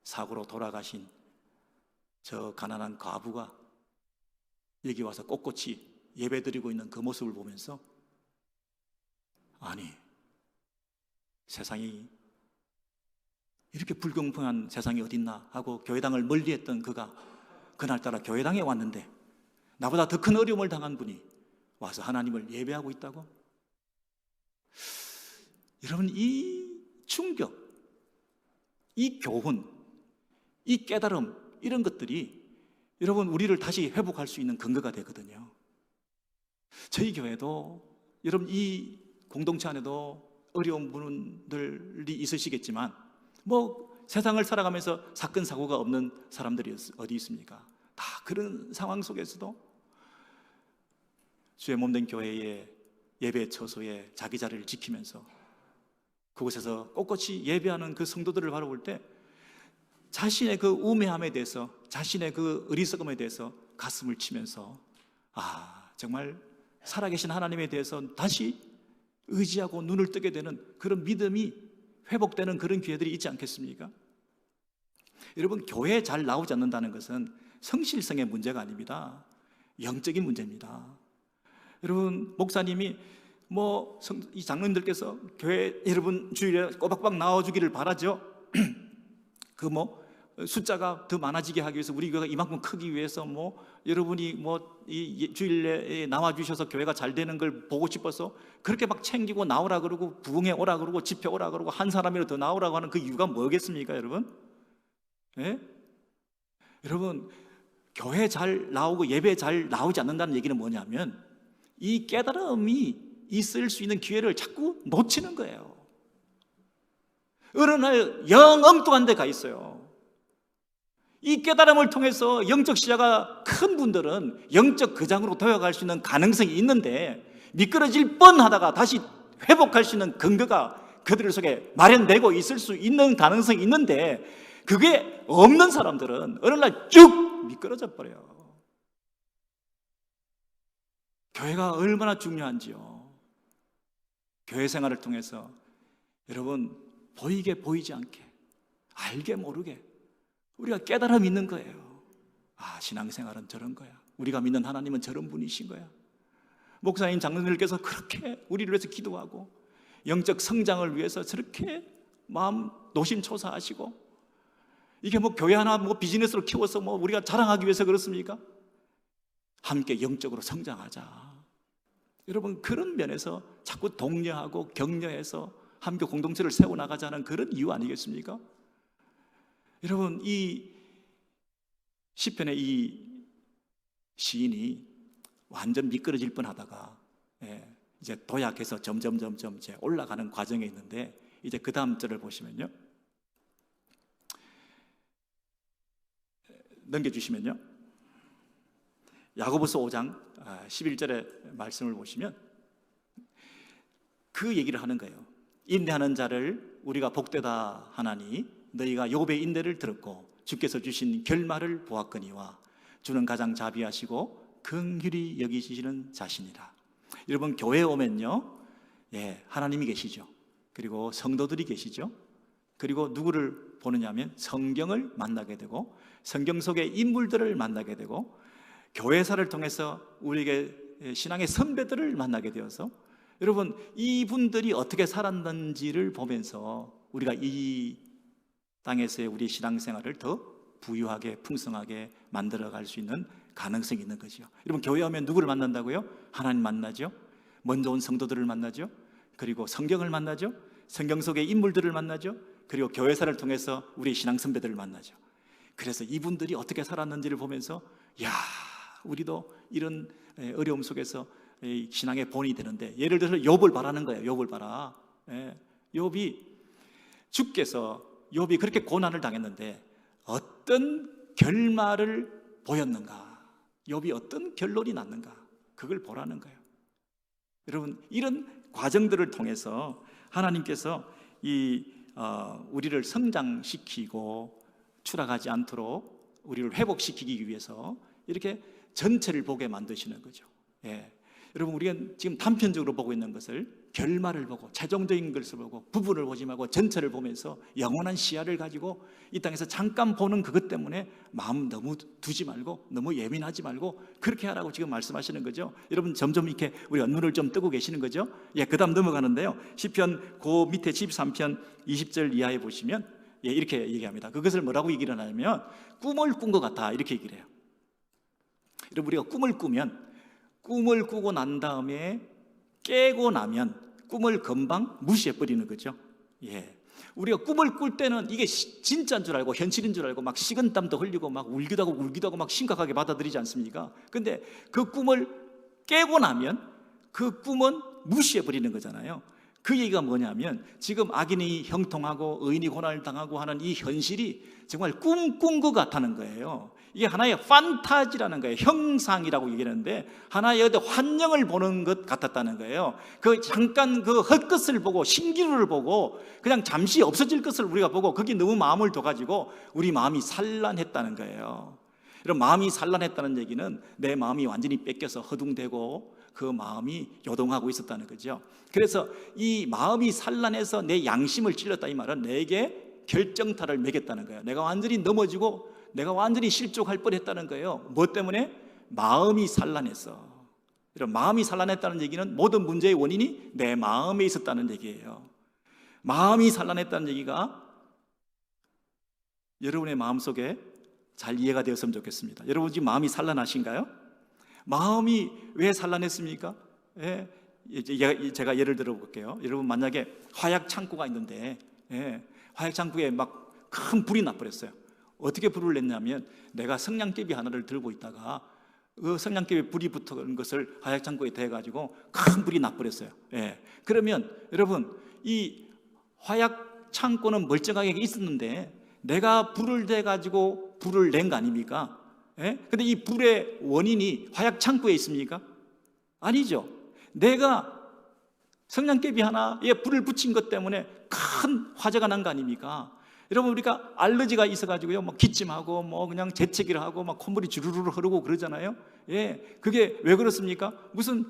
사고로 돌아가신 저 가난한 과부가 여기 와서 꼿꼿이 예배드리고 있는 그 모습을 보면서, 아니, 세상이 이렇게 불공평한 세상이 어딨나 하고 교회당을 멀리했던 그가 그날따라 교회당에 왔는데 나보다 더 큰 어려움을 당한 분이 와서 하나님을 예배하고 있다고? 여러분, 이 충격, 이 교훈, 이 깨달음, 이런 것들이 여러분 우리를 다시 회복할 수 있는 근거가 되거든요. 저희 교회도 여러분 이 공동체 안에도 어려운 분들이 있으시겠지만 세상을 살아가면서 사건 사고가 없는 사람들이 어디 있습니까? 다 그런 상황 속에서도 주의 몸된 교회의 예배 처소에 자기 자리를 지키면서 그곳에서 꼿꼿이 예배하는 그 성도들을 바라볼 때 자신의 그 우매함에 대해서, 자신의 그 어리석음에 대해서 가슴을 치면서 정말 살아계신 하나님에 대해서 다시 의지하고 눈을 뜨게 되는 그런 믿음이 회복되는 그런 기회들이 있지 않겠습니까? 여러분, 교회에 잘 나오지 않는다는 것은 성실성의 문제가 아닙니다. 영적인 문제입니다. 여러분, 목사님이 이 장로님들께서 교회 여러분 주일에 꼬박꼬박 나와주기를 바라죠. 숫자가 더 많아지게 하기 위해서, 우리 교회가 이만큼 크기 위해서 여러분이 이 주일에 나와주셔서 교회가 잘 되는 걸 보고 싶어서 그렇게 막 챙기고 나오라 그러고 부흥회 오라 그러고 집회 오라 그러고 한 사람이라도 더 나오라고 하는 그 이유가 뭐겠습니까, 여러분? 여러분, 교회 잘 나오고 예배 잘 나오지 않는다는 얘기는 뭐냐면 이 깨달음이 있을 수 있는 기회를 자꾸 놓치는 거예요. 어느 날 영 엉뚱한 데 가 있어요. 이 깨달음을 통해서 영적 시야가 큰 분들은 영적 거장으로 도약할 수 있는 가능성이 있는데, 미끄러질 뻔하다가 다시 회복할 수 있는 근거가 그들 속에 마련되고 있을 수 있는 가능성이 있는데, 그게 없는 사람들은 어느 날 쭉 미끄러져 버려요. 교회가 얼마나 중요한지요. 교회 생활을 통해서 여러분, 보이게 보이지 않게, 알게 모르게 우리가 깨달음이 있는 거예요. 아, 신앙생활은 저런 거야. 우리가 믿는 하나님은 저런 분이신 거야. 목사님, 장로님들께서 그렇게 우리를 위해서 기도하고 영적 성장을 위해서 저렇게 마음 노심초사하시고, 이게 뭐 교회 하나 뭐 비즈니스로 키워서 뭐 우리가 자랑하기 위해서 그렇습니까? 함께 영적으로 성장하자. 여러분, 그런 면에서 자꾸 독려하고 격려해서 함께 공동체를 세워나가자는 그런 이유 아니겠습니까? 여러분, 이 시편의 이 시인이 완전 미끄러질 뻔하다가 이제 도약해서 점점 이제 올라가는 과정에 있는데, 이제 그 다음 절을 보시면요, 넘겨주시면요, 야고보서 5장 11절의 말씀을 보시면 그 얘기를 하는 거예요. 인내하는 자를 우리가 복되다 하나니 너희가 욥의 인내를 들었고 주께서 주신 결말을 보았거니와 주는 가장 자비하시고 긍휼히 여기시는 자신이라. 여러분, 교회에 오면요, 하나님이 계시죠. 그리고 성도들이 계시죠. 그리고 누구를 보느냐 하면 성경을 만나게 되고 성경 속의 인물들을 만나게 되고 교회사를 통해서 우리에게 신앙의 선배들을 만나게 되어서, 여러분, 이분들이 어떻게 살았는지를 보면서 우리가 이 땅에서의 우리 신앙생활을 더 부유하게 풍성하게 만들어갈 수 있는 가능성이 있는 거죠. 여러분, 교회 오면 누구를 만난다고요? 하나님 만나죠. 먼저 온 성도들을 만나죠. 그리고 성경을 만나죠. 성경 속의 인물들을 만나죠. 그리고 교회사를 통해서 우리 신앙 선배들을 만나죠. 그래서 이분들이 어떻게 살았는지를 보면서, 야, 우리도 이런 어려움 속에서 신앙의 본이 되는데, 예를 들어서 욥을 바라는 거예요. 욥을 봐라. 욥이, 주께서 욥이 그렇게 고난을 당했는데 어떤 결말을 보였는가, 욥이 어떤 결론이 났는가, 그걸 보라는 거예요. 여러분, 이런 과정들을 통해서 하나님께서 우리를 성장시키고 추락하지 않도록 우리를 회복시키기 위해서 이렇게 전체를 보게 만드시는 거죠. 여러분, 우리가 지금 단편적으로 보고 있는 것을, 결말을 보고 최종적인 것을 보고 부분을 보지 말고 전체를 보면서 영원한 시야를 가지고 이 땅에서 잠깐 보는 그것 때문에 마음 너무 두지 말고 너무 예민하지 말고 그렇게 하라고 지금 말씀하시는 거죠. 여러분, 점점 이렇게 우리가 눈을 좀 뜨고 계시는 거죠. 그 다음 넘어가는데요, 시편 그 밑에 13편 20절 이하에 보시면 이렇게 얘기합니다. 그것을 뭐라고 얘기를 하냐면 꿈을 꾼 것 같아, 이렇게 얘기를 해요. 여러분, 우리가 꿈을 꾸면, 꿈을 꾸고 난 다음에 깨고 나면 꿈을 금방 무시해버리는 거죠. 우리가 꿈을 꿀 때는 이게 진짜인 줄 알고 현실인 줄 알고 막 식은땀도 흘리고 막 울기도 하고 막 심각하게 받아들이지 않습니까? 근데 그 꿈을 깨고 나면 그 꿈은 무시해버리는 거잖아요. 그 얘기가 뭐냐면, 지금 악인이 형통하고 의인이 고난을 당하고 하는 이 현실이 정말 꿈꾼 것 같다는 거예요. 이게 하나의 판타지라는 거예요. 형상이라고 얘기하는데 하나의 환영을 보는 것 같았다는 거예요. 그 잠깐 그 헛것을 보고 신기루를 보고 그냥 잠시 없어질 것을 우리가 보고 거기 너무 마음을 둬가지고 우리 마음이 산란했다는 거예요. 이런 마음이 산란했다는 얘기는 내 마음이 완전히 뺏겨서 허둥대고 그 마음이 요동하고 있었다는 거죠. 그래서 이 마음이 산란해서 내 양심을 찔렀다, 이 말은 내게 결정타를 매겼다는 거예요. 내가 완전히 넘어지고 내가 완전히 실족할 뻔했다는 거예요. 뭐 때문에? 마음이 산란했어. 이런 마음이 산란했다는 얘기는 모든 문제의 원인이 내 마음에 있었다는 얘기예요. 마음이 산란했다는 얘기가 여러분의 마음속에 잘 이해가 되었으면 좋겠습니다. 여러분, 지금 마음이 산란하신가요? 마음이 왜 산란했습니까? 제가 예를 들어 볼게요. 여러분, 만약에 화약 창고가 있는데 화약 창고에 막 큰 불이 나버렸어요. 어떻게 불을 냈냐면, 내가 성냥개비 하나를 들고 있다가 그 성냥개비 불이 붙은 것을 화약 창고에 대가지고 큰 불이 나버렸어요. 그러면 여러분, 이 화약 창고는 멀쩡하게 있었는데 내가 불을 대가지고 불을 낸 거 아닙니까? 예? 근데 이 불의 원인이 화약 창고에 있습니까? 아니죠. 내가 성냥개비 하나에 불을 붙인 것 때문에 큰 화재가 난 거 아닙니까? 여러분, 우리가 알러지가 있어가지고요, 막 기침하고, 뭐 그냥 재채기를 하고, 막 콧물이 주르르 흐르고 그러잖아요. 예, 그게 왜 그렇습니까? 무슨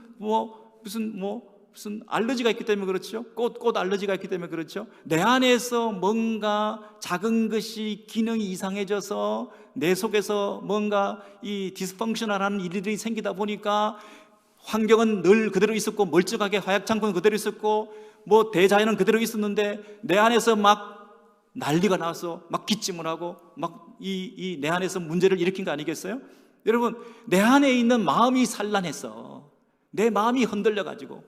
알러지가 있기 때문에 그렇죠. 꽃 알러지가 있기 때문에 그렇죠. 내 안에서 뭔가 작은 것이 기능이 이상해져서 내 속에서 뭔가 이 디스펑셔널한 일들이 생기다 보니까 환경은 늘 그대로 있었고, 멀쩡하게 화약창고는 그대로 있었고, 뭐 대자연은 그대로 있었는데 내 안에서 막 난리가 나서 막 기침을 하고 막 내 안에서 문제를 일으킨 거 아니겠어요? 여러분, 내 안에 있는 마음이 산란해서 내 마음이 흔들려가지고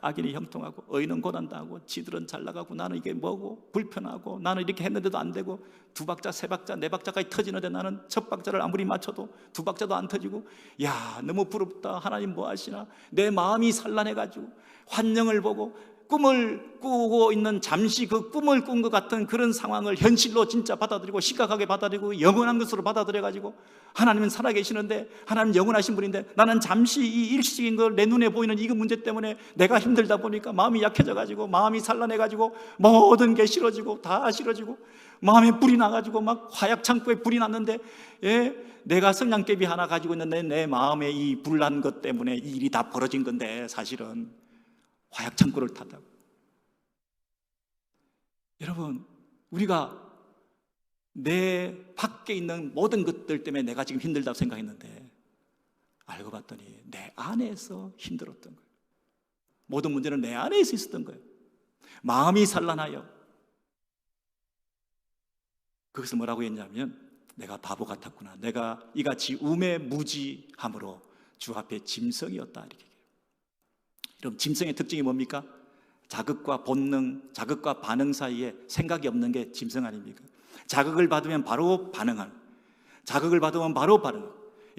악인이 형통하고 의인은 고난당하고 지들은 잘 나가고 나는 이게 뭐고 불편하고 나는 이렇게 했는데도 안 되고 2박자 3박자 4박자까지 터지는데 나는 첫 박자를 아무리 맞춰도 2박자도 안 터지고, 야, 너무 부럽다, 하나님 뭐 하시나. 내 마음이 산란해가지고 환영을 보고 꿈을 꾸고 있는, 잠시 그 꿈을 꾼 것 같은 그런 상황을 현실로 진짜 받아들이고 심각하게 받아들이고 영원한 것으로 받아들여가지고, 하나님은 살아계시는데, 하나님 영원하신 분인데 나는 잠시 이 일시적인 걸, 내 눈에 보이는 이 문제 때문에 내가 힘들다 보니까 마음이 약해져가지고 마음이 산란해가지고 모든 게 싫어지고 다 싫어지고 마음에 불이 나가지고 막 화약 창고에 불이 났는데, 예, 내가 성냥개비 하나 가지고 있는데 내 마음에 이 불난 것 때문에 이 일이 다 벌어진 건데, 사실은 화약 창고를 탔다고. 여러분, 우리가 내 밖에 있는 모든 것들 때문에 내가 지금 힘들다고 생각했는데 알고 봤더니 내 안에서 힘들었던 거예요. 모든 문제는 내 안에서 있었던 거예요. 마음이 산란하여 거기서 뭐라고 했냐면, 내가 바보 같았구나, 내가 이같이 우매무지함으로 주 앞에 짐승이었다, 이렇게 얘기해요. 여러분, 짐승의 특징이 뭡니까? 자극과 본능, 자극과 반응 사이에 생각이 없는 게 짐승 아닙니까? 자극을 받으면 바로 반응하는, 자극을 받으면 바로 반응하는.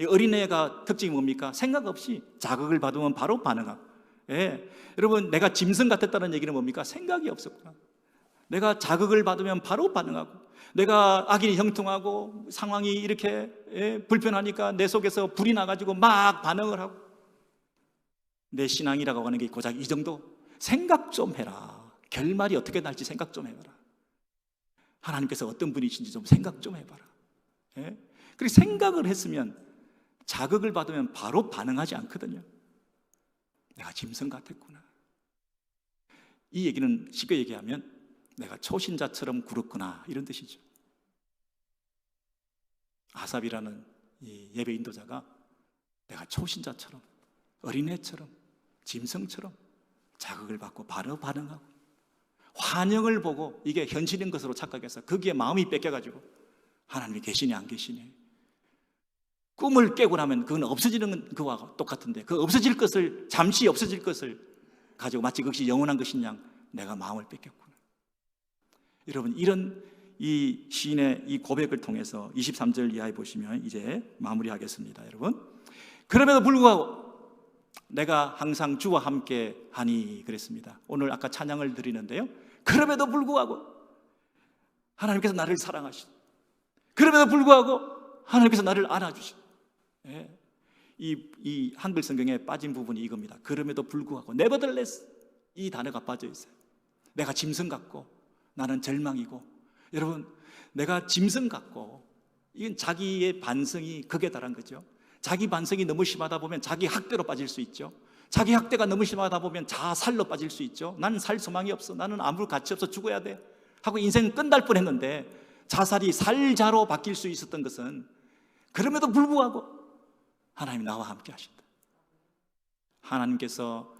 어린애가 특징이 뭡니까? 생각 없이 자극을 받으면 바로 반응하고. 예. 여러분, 내가 짐승 같았다는 얘기는 뭡니까? 생각이 없었구나. 내가 자극을 받으면 바로 반응하고, 내가 악인이 형통하고 상황이 이렇게 불편하니까 내 속에서 불이 나가지고 막 반응을 하고. 내 신앙이라고 하는 게 고작 이 정도? 생각 좀 해라. 결말이 어떻게 날지 생각 좀 해봐라. 하나님께서 어떤 분이신지 좀 생각 좀 해봐라. 예? 그리고 생각을 했으면, 자극을 받으면 바로 반응하지 않거든요. 내가 짐승 같았구나. 이 얘기는 쉽게 얘기하면 내가 초신자처럼 굴었구나, 이런 뜻이죠. 아삽이라는 이 예배 인도자가 내가 초신자처럼, 어린애처럼, 짐승처럼 자극을 받고 바로 반응하고, 환영을 보고 이게 현실인 것으로 착각해서 거기에 마음이 뺏겨가지고 하나님이 계시니 안 계시니, 꿈을 깨고 나면 그건 없어지는 거와 똑같은데, 그 없어질 것을, 잠시 없어질 것을 가지고 마치 그것이 영원한 것인 양 내가 마음을 뺏겼구나. 여러분, 이런 이 시인의 이 고백을 통해서 23절 이하에 보시면 이제 마무리하겠습니다. 여러분, 그럼에도 불구하고 내가 항상 주와 함께 하니 그랬습니다. 오늘 아까 찬양을 드리는데요, 그럼에도 불구하고 하나님께서 나를 사랑하신, 그럼에도 불구하고 하나님께서 나를 안아주신. 예. 이 한글 성경에 빠진 부분이 이겁니다. 그럼에도 불구하고, nevertheless, 이 단어가 빠져 있어요. 내가 짐승 같고 나는 절망이고. 여러분, 내가 짐승 같고, 이건 자기의 반성이 극에 달한 거죠. 자기 반성이 너무 심하다 보면 자기 학대로 빠질 수 있죠. 자기 학대가 너무 심하다 보면 자살로 빠질 수 있죠. 나는 살 소망이 없어, 나는 아무 가치 없어, 죽어야 돼 하고 인생 끝날 뻔했는데 자살이 살자로 바뀔 수 있었던 것은, 그럼에도 불구하고 하나님이 나와 함께 하신다. 하나님께서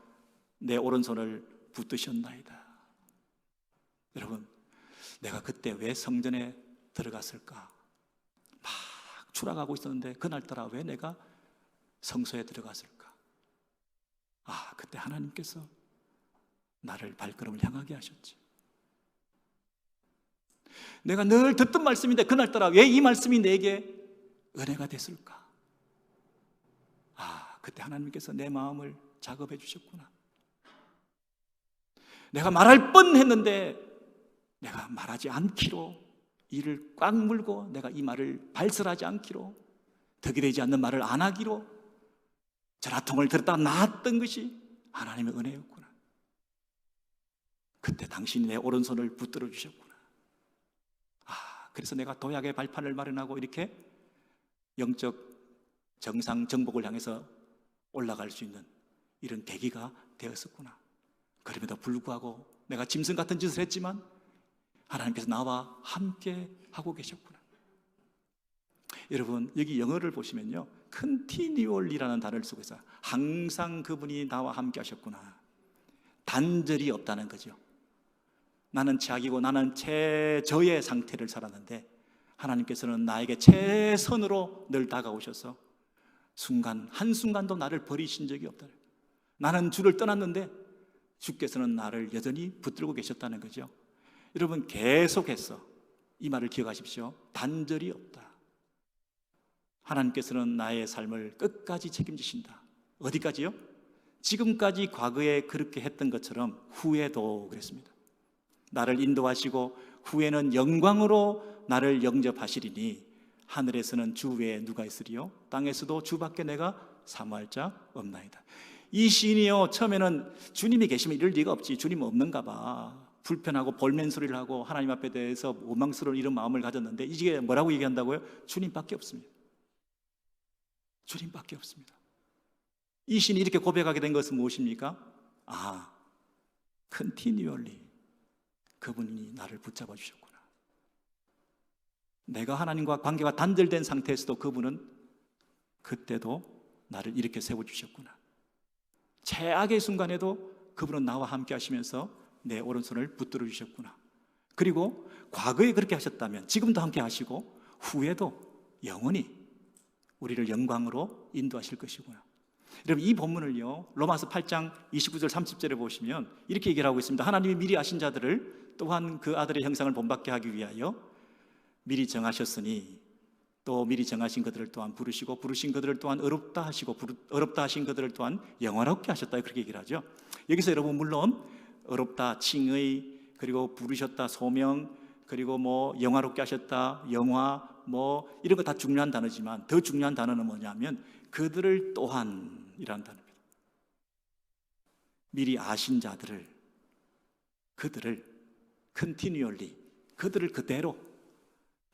내 오른손을 붙드셨나이다. 여러분, 내가 그때 왜 성전에 들어갔을까? 막 추락하고 있었는데 그날따라 왜 내가 성소에 들어갔을까? 아, 그때 하나님께서 나를 발걸음을 향하게 하셨지. 내가 늘 듣던 말씀인데 그날따라 왜 이 말씀이 내게 은혜가 됐을까? 아, 그때 하나님께서 내 마음을 작업해 주셨구나. 내가 말할 뻔했는데 내가 말하지 않기로 이를 꽉 물고 내가 이 말을 발설하지 않기로, 덕이 되지 않는 말을 안 하기로 전화통을 들었다가 놨던 것이 하나님의 은혜였구나. 그때 당신이 내 오른손을 붙들어 주셨구나. 그래서 내가 도약의 발판을 마련하고 이렇게 영적 정상 정복을 향해서 올라갈 수 있는 이런 계기가 되었었구나. 그럼에도 불구하고 내가 짐승 같은 짓을 했지만 하나님께서 나와 함께 하고 계셨구나. 여러분, 여기 영어를 보시면요, continually라는 단어를 쓰고 있어요. 항상 그분이 나와 함께 하셨구나. 단절이 없다는 거죠. 나는 최악이고 나는 최저의 상태를 살았는데 하나님께서는 나에게 최선으로 늘 다가오셔서 순간 한순간도 나를 버리신 적이 없다. 나는 주를 떠났는데 주께서는 나를 여전히 붙들고 계셨다는 거죠. 여러분, 계속해서 이 말을 기억하십시오. 단절이 없다. 하나님께서는 나의 삶을 끝까지 책임지신다. 어디까지요? 지금까지 과거에 그렇게 했던 것처럼 후에도 그랬습니다. 나를 인도하시고 후에는 영광으로 나를 영접하시리니 하늘에서는 주 외에 누가 있으리요? 땅에서도 주밖에 내가 사모할 자 없나이다. 이 시인이요, 처음에는 주님이 계시면 이럴 리가 없지, 주님 없는가 봐, 불편하고 볼멘 소리를 하고 하나님 앞에 대해서 원망스러운 이런 마음을 가졌는데 이게 뭐라고 얘기한다고요? 주님밖에 없습니다. 주님밖에 없습니다. 이 시인이 이렇게 고백하게 된 것은 무엇입니까? continually 그분이 나를 붙잡아 주셨구나. 내가 하나님과 관계가 단절된 상태에서도 그분은 그때도 나를 이렇게 세워주셨구나. 최악의 순간에도 그분은 나와 함께 하시면서 내 오른손을 붙들어 주셨구나. 그리고 과거에 그렇게 하셨다면 지금도 함께 하시고 후에도 영원히 우리를 영광으로 인도하실 것이구나. 여러분, 이 본문을요, 로마서 8장 29절 30절에 보시면 이렇게 얘기를 하고 있습니다. 하나님이 미리 아신 자들을 또한 그 아들의 형상을 본받게 하기 위하여 미리 정하셨으니 또 미리 정하신 그들을 또한 부르시고 부르신 그들을 또한 어렵다 하시고 어렵다 하신 그들을 또한 영화롭게 하셨다, 그렇게 얘기를 하죠. 여기서 여러분, 물론 어렵다, 칭의, 그리고 부르셨다, 소명, 그리고 뭐 영화롭게 하셨다, 영화, 뭐 이런 거 다 중요한 단어지만 더 중요한 단어는 뭐냐면 그들을 또한이라는 단어입니다. 미리 아신 자들을, 그들을 continually, 그들을 그대로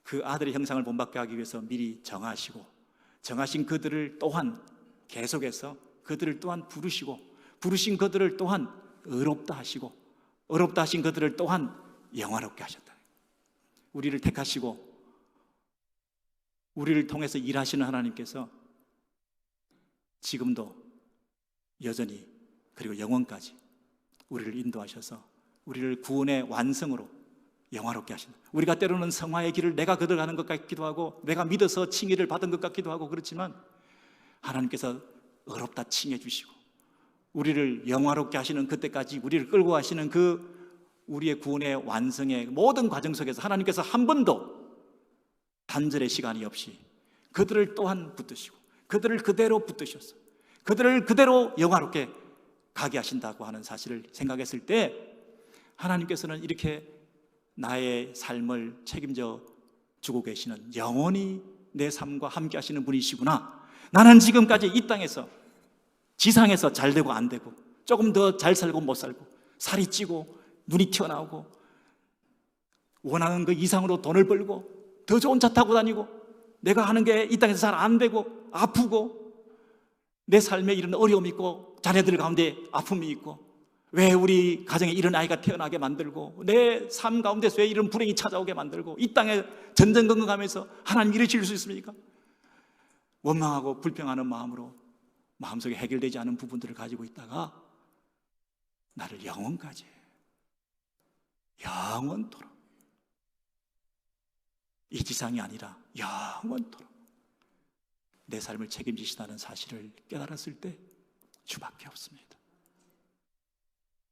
그 아들의 형상을 본받게 하기 위해서 미리 정하시고 정하신 그들을 또한 계속해서 그들을 또한 부르시고 부르신 그들을 또한 의롭다 하시고 의롭다 하신 그들을 또한 영화롭게 하셨다. 우리를 택하시고 우리를 통해서 일하시는 하나님께서 지금도 여전히 그리고 영원까지 우리를 인도하셔서 우리를 구원의 완성으로 영화롭게 하신다. 우리가 때로는 성화의 길을 내가 걸어가는 것 같기도 하고 내가 믿어서 칭의를 받은 것 같기도 하고 그렇지만 하나님께서 의롭다 칭해 주시고 우리를 영화롭게 하시는 그때까지 우리를 끌고 가시는 그 우리의 구원의 완성의 모든 과정 속에서 하나님께서 한 번도 단절의 시간이 없이 그들을 또한 붙드시고 그들을 그대로 붙드셔서 그들을 그대로 영화롭게 가게 하신다고 하는 사실을 생각했을 때 하나님께서는 이렇게 나의 삶을 책임져 주고 계시는, 영원히 내 삶과 함께 하시는 분이시구나. 나는 지금까지 이 땅에서 지상에서 잘 되고 안 되고 조금 더 잘 살고 못 살고 살이 찌고 눈이 튀어나오고 원하는 그 이상으로 돈을 벌고 더 좋은 차 타고 다니고 내가 하는 게 이 땅에서 잘 안 되고 아프고 내 삶에 이런 어려움이 있고 자녀들 가운데 아픔이 있고 왜 우리 가정에 이런 아이가 태어나게 만들고 내 삶 가운데서 왜 이런 불행이 찾아오게 만들고 이 땅에 전전긍긍하면서 하나님 이러실 수 있습니까? 원망하고 불평하는 마음으로 마음속에 해결되지 않은 부분들을 가지고 있다가 나를 영원까지 영원토록 이 지상이 아니라 영원토록 내 삶을 책임지시다는 사실을 깨달았을 때 주밖에 없습니다.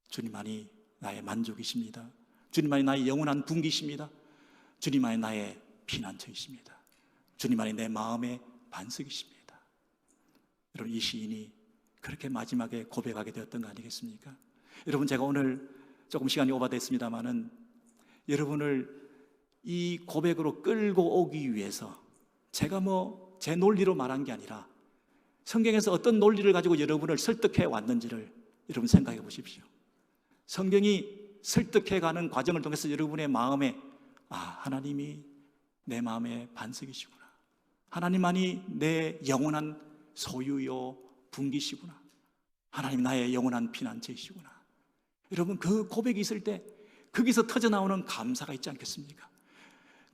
주님만이 나의 만족이십니다. 주님만이 나의 영원한 분기십니다. 주님만이 나의 피난처이십니다. 주님만이 내 마음의 반석이십니다. 여러분, 이 시인이 그렇게 마지막에 고백하게 되었던 거 아니겠습니까? 여러분, 제가 오늘 조금 시간이 오버됐습니다마는 여러분을 이 고백으로 끌고 오기 위해서 제가 제 논리로 말한 게 아니라 성경에서 어떤 논리를 가지고 여러분을 설득해 왔는지를 여러분 생각해 보십시오. 성경이 설득해가는 과정을 통해서 여러분의 마음에 하나님이 내 마음의 반석이시구나, 하나님만이 내 영원한 소유요 분기시구나, 하나님 나의 영원한 피난처이시구나. 여러분, 그 고백이 있을 때 거기서 터져나오는 감사가 있지 않겠습니까?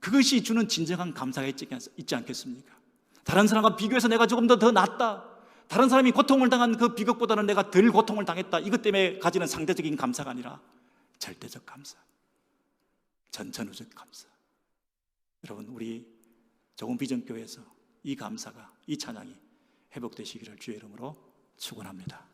그것이 주는 진정한 감사가 있지 않겠습니까? 다른 사람과 비교해서 내가 조금 더 낫다, 다른 사람이 고통을 당한 그 비극보다는 내가 덜 고통을 당했다, 이것 때문에 가지는 상대적인 감사가 아니라 절대적 감사, 전천후적 감사. 여러분, 우리 좋은 비전교회에서 이 감사가, 이 찬양이 회복되시기를 주의 이름으로 축원합니다.